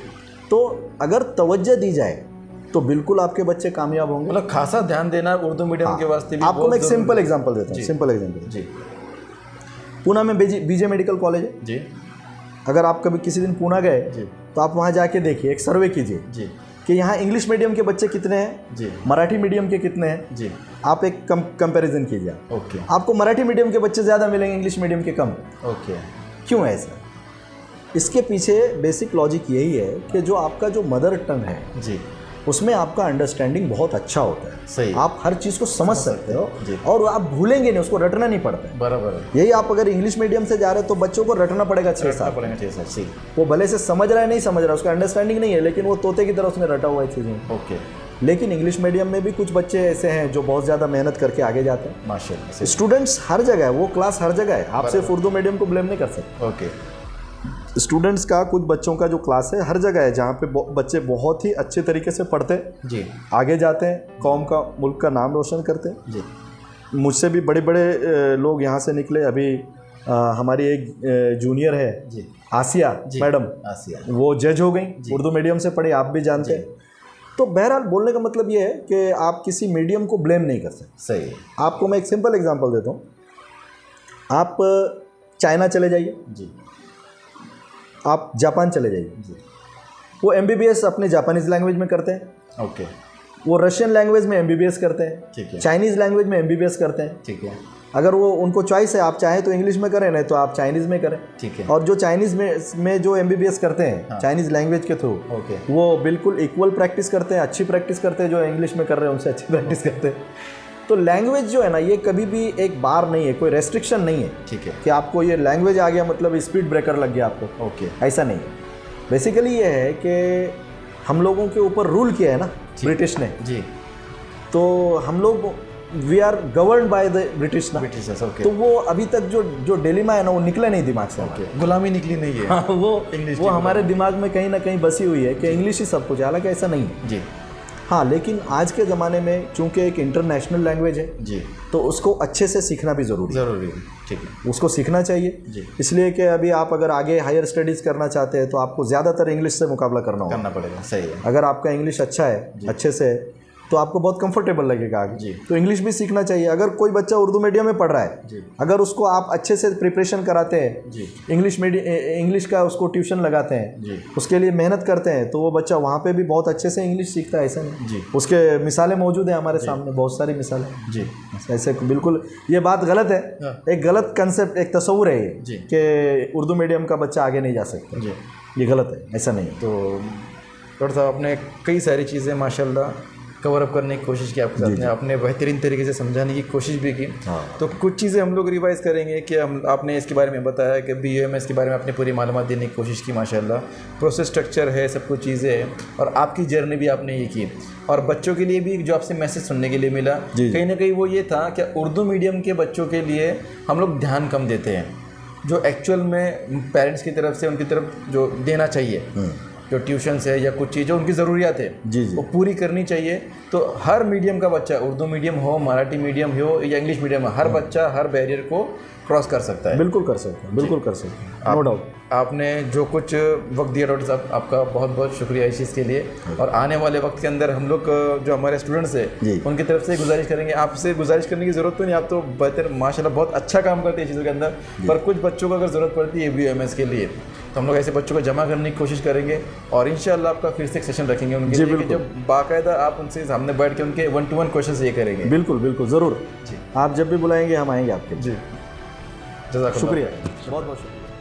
A: तो अगर तवज्जो दी जाए तो बिल्कुल आपके बच्चे कामयाब होंगे।
B: मतलब खासा ध्यान देना उर्दू मीडियम के वास्ते भी।
A: आपको मैं एक सिंपल एग्जांपल देता हूँ, सिंपल एग्जांपल।
B: जी।
A: पूना में बीजे मेडिकल कॉलेज है
B: जी।
A: अगर आप कभी किसी दिन पूना गए
B: जी
A: तो आप वहाँ जाके देखिए, एक सर्वे कीजिए
B: जी
A: कि यहाँ इंग्लिश मीडियम के बच्चे कितने हैं,
B: जी
A: मराठी मीडियम के कितने हैं।
B: जी।
A: आप एक कंपैरिजन कीजिए,
B: ओके।
A: आपको मराठी मीडियम के बच्चे ज़्यादा मिलेंगे, इंग्लिश मीडियम के कम।
B: ओके।
A: क्यों है ऐसा? इसके पीछे बेसिक लॉजिक यही है कि जो आपका जो मदर टंग है
B: जी
A: उसमें आपका अंडरस्टैंडिंग बहुत अच्छा होता है,
B: सही।
A: आप हर चीज़ को समझ सकते हो
B: जी।
A: और आप भूलेंगे नहीं, उसको रटना नहीं पड़ता है।
B: बराबर है।
A: यही आप अगर इंग्लिश मीडियम से जा रहे हो तो बच्चों को रटना पड़ेगा 6 साल
B: पड़ेगा 6 साल। सही।
A: वो भले से समझ रहा है नहीं समझ रहा है, उसका अंडरस्टैंडिंग नहीं है, लेकिन वो तोते की तरह उसने रटा हुआ है चीज़ें।
B: ओके।
A: लेकिन इंग्लिश मीडियम में भी कुछ बच्चे ऐसे हैं जो बहुत ज़्यादा मेहनत करके आगे जाते हैं।
B: माशाल्लाह।
A: स्टूडेंट्स हर जगह है, वो क्लास हर जगह है, आप सिर्फ उर्दू मीडियम को ब्लेम नहीं कर सकते।
B: ओके।
A: स्टूडेंट्स का, कुछ बच्चों का जो क्लास है हर जगह है जहाँ पे बच्चे बहुत ही अच्छे तरीके से पढ़ते हैं,
B: जी
A: आगे जाते हैं, कौम का, मुल्क का नाम रोशन करते हैं।
B: जी।
A: मुझसे भी बड़े बड़े लोग यहाँ से निकले। अभी हमारी एक जूनियर है
B: जी
A: आसिया मैडम,
B: आसिया,
A: वो जज हो गई, उर्दू मीडियम से पढ़ी, आप भी जानते हैं। तो बहरहाल बोलने का मतलब ये है कि आप किसी मीडियम को ब्लेम नहीं कर सकते।
B: सही।
A: आपको मैं एक सिंपल एग्जांपल देता हूँ, आप चाइना चले जाइए
B: जी,
A: आप जापान चले जाइए
B: जी,
A: वो MBBS अपने जापानीज़ लैंग्वेज में करते हैं,
B: ओके,
A: वो रशियन लैंग्वेज में MBBS करते हैं,
B: ठीक है,
A: चाइनीज़ लैंग्वेज में MBBS करते हैं।
B: ठीक है,
A: अगर वो उनको चॉइस है, आप चाहें तो इंग्लिश में करें, नहीं तो आप चाइनीज़ में करें।
B: ठीक है,
A: और जो चाइनीज़ में जो MBBS करते हैं
B: हाँ।
A: चाइनीज़ लैंग्वेज के थ्रू,
B: ओके,
A: वो बिल्कुल इक्वल प्रैक्टिस करते हैं, अच्छी प्रैक्टिस करते हैं। जो इंग्लिश में कर रहे हैं उनसे अच्छी प्रैक्टिस करते हैं। तो लैंग्वेज जो है ना, ये कभी भी एक बार नहीं है, कोई रेस्ट्रिक्शन नहीं है
B: ठीक है,
A: कि आपको ये लैंग्वेज आ गया मतलब स्पीड ब्रेकर लग गया आपको,
B: ओके,
A: ऐसा नहीं है। बेसिकली ये है कि हम लोगों के ऊपर रूल किया है ना ब्रिटिश ने,
B: जी,
A: तो हम लोग we are govern by the British ना,
B: ब्रिटिश, ओके,
A: तो वो अभी तक जो डिलेमा है ना, वो निकला नहीं दिमाग से।
B: ओके, गुलामी निकली नहीं है।
A: हाँ, वो
B: इंग्लिश
A: वो हमारे दिमाग में कहीं ना कहीं बसी हुई है कि इंग्लिश ही सब कुछ है, हालांकि ऐसा नहीं है।
B: जी,
A: हाँ, लेकिन आज के ज़माने में चूंकि एक इंटरनेशनल लैंग्वेज है,
B: जी,
A: तो उसको अच्छे से सीखना भी ज़रूरी है,
B: ज़रूरी है, ठीक है,
A: उसको सीखना चाहिए।
B: जी,
A: इसलिए कि अभी आप अगर आगे हायर स्टडीज़ करना चाहते हैं तो आपको ज़्यादातर इंग्लिश से मुकाबला करना होगा।
B: करना पड़ेगा, सही है,
A: अगर आपका इंग्लिश अच्छा है, अच्छे से है, तो आपको बहुत कंफर्टेबल लगेगा आगे।
B: जी,
A: तो इंग्लिश भी सीखना चाहिए। अगर कोई बच्चा उर्दू मीडियम में पढ़ रहा है,
B: जी,
A: अगर उसको आप अच्छे से प्रिपरेशन कराते हैं,
B: जी,
A: इंग्लिश का उसको ट्यूशन लगाते हैं,
B: जी,
A: उसके लिए मेहनत करते हैं, तो वो बच्चा वहाँ पे भी बहुत अच्छे से इंग्लिश सीखता है। ऐसा नहीं,
B: जी,
A: उसके मिसालें मौजूद हैं हमारे सामने, बहुत सारी मिसालें।
B: जी,
A: ऐसे बिल्कुल ये बात गलत है,
B: हाँ।
A: एक गलत कंसेप्ट, एक तस्वुर है ये
B: जी,
A: कि उर्दू मीडियम का बच्चा आगे नहीं जा सकता।
B: जी।
A: ये गलत है, ऐसा नहीं है।
B: तो डॉक्टर साहब, आपने कई सारी चीज़ें माशाल्लाह कवर अप करने की कोशिश की आपके साथ में, आपने बेहतरीन तरीके से समझाने की कोशिश भी की। तो कुछ चीज़ें हम लोग रिवाइज करेंगे कि हम आपने इसके बारे में बताया कि BUMS के बारे में आपने पूरी मालूमात देने की कोशिश की माशाल्लाह, प्रोसेस स्ट्रक्चर है, सब कुछ चीज़ें हैं, और आपकी जर्नी भी आपने ये की। और बच्चों के लिए भी जो आपसे मैसेज सुनने के लिए मिला कहीं ना कहीं वो ये था कि उर्दू मीडियम के बच्चों के लिए हम लोग ध्यान कम देते हैं, जो एक्चुअल में पेरेंट्स की तरफ से उनकी तरफ जो देना चाहिए, जो ट्यूशन्स है या कुछ चीज़ें उनकी ज़रूरियात है वो पूरी करनी चाहिए। तो हर मीडियम का बच्चा, उर्दू मीडियम हो, मराठी मीडियम हो या इंग्लिश मीडियम हो, हर बच्चा हर बैरियर को क्रॉस कर सकता है।
A: बिल्कुल कर सकते हैं, बिल्कुल कर सकते हैं, नो डाउट।
B: आपने जो कुछ वक्त दिया डॉक्टर साहब, आपका बहुत बहुत शुक्रिया इस चीज़ के लिए। और आने वाले वक्त के अंदर हम लोग जो हमारे स्टूडेंट्स हैं उनकी तरफ से गुजारिश करेंगे, आपसे गुजारिश करने की ज़रूरत तो नहीं, आप तो बेहतर माशाल्लाह बहुत अच्छा काम करते हैं चीज़ों के अंदर, पर कुछ बच्चों को अगर ज़रूरत पड़ती है BUMS के लिए तो हम लोग ऐसे बच्चों को जमा करने की कोशिश करेंगे और इंशाल्लाह आपका फिर से एक सेशन रखेंगे उनके लिए, कि जब बाकायदा आप उनसे सामने बैठ के उनके 1-to-1 क्वेश्चन ये करेंगे।
A: बिल्कुल बिल्कुल ज़रूर, आप जब भी बुलाएंगे हम आएंगे आपके।
B: जी,
A: शुक्रिया, बहुत बहुत शुक्रिया।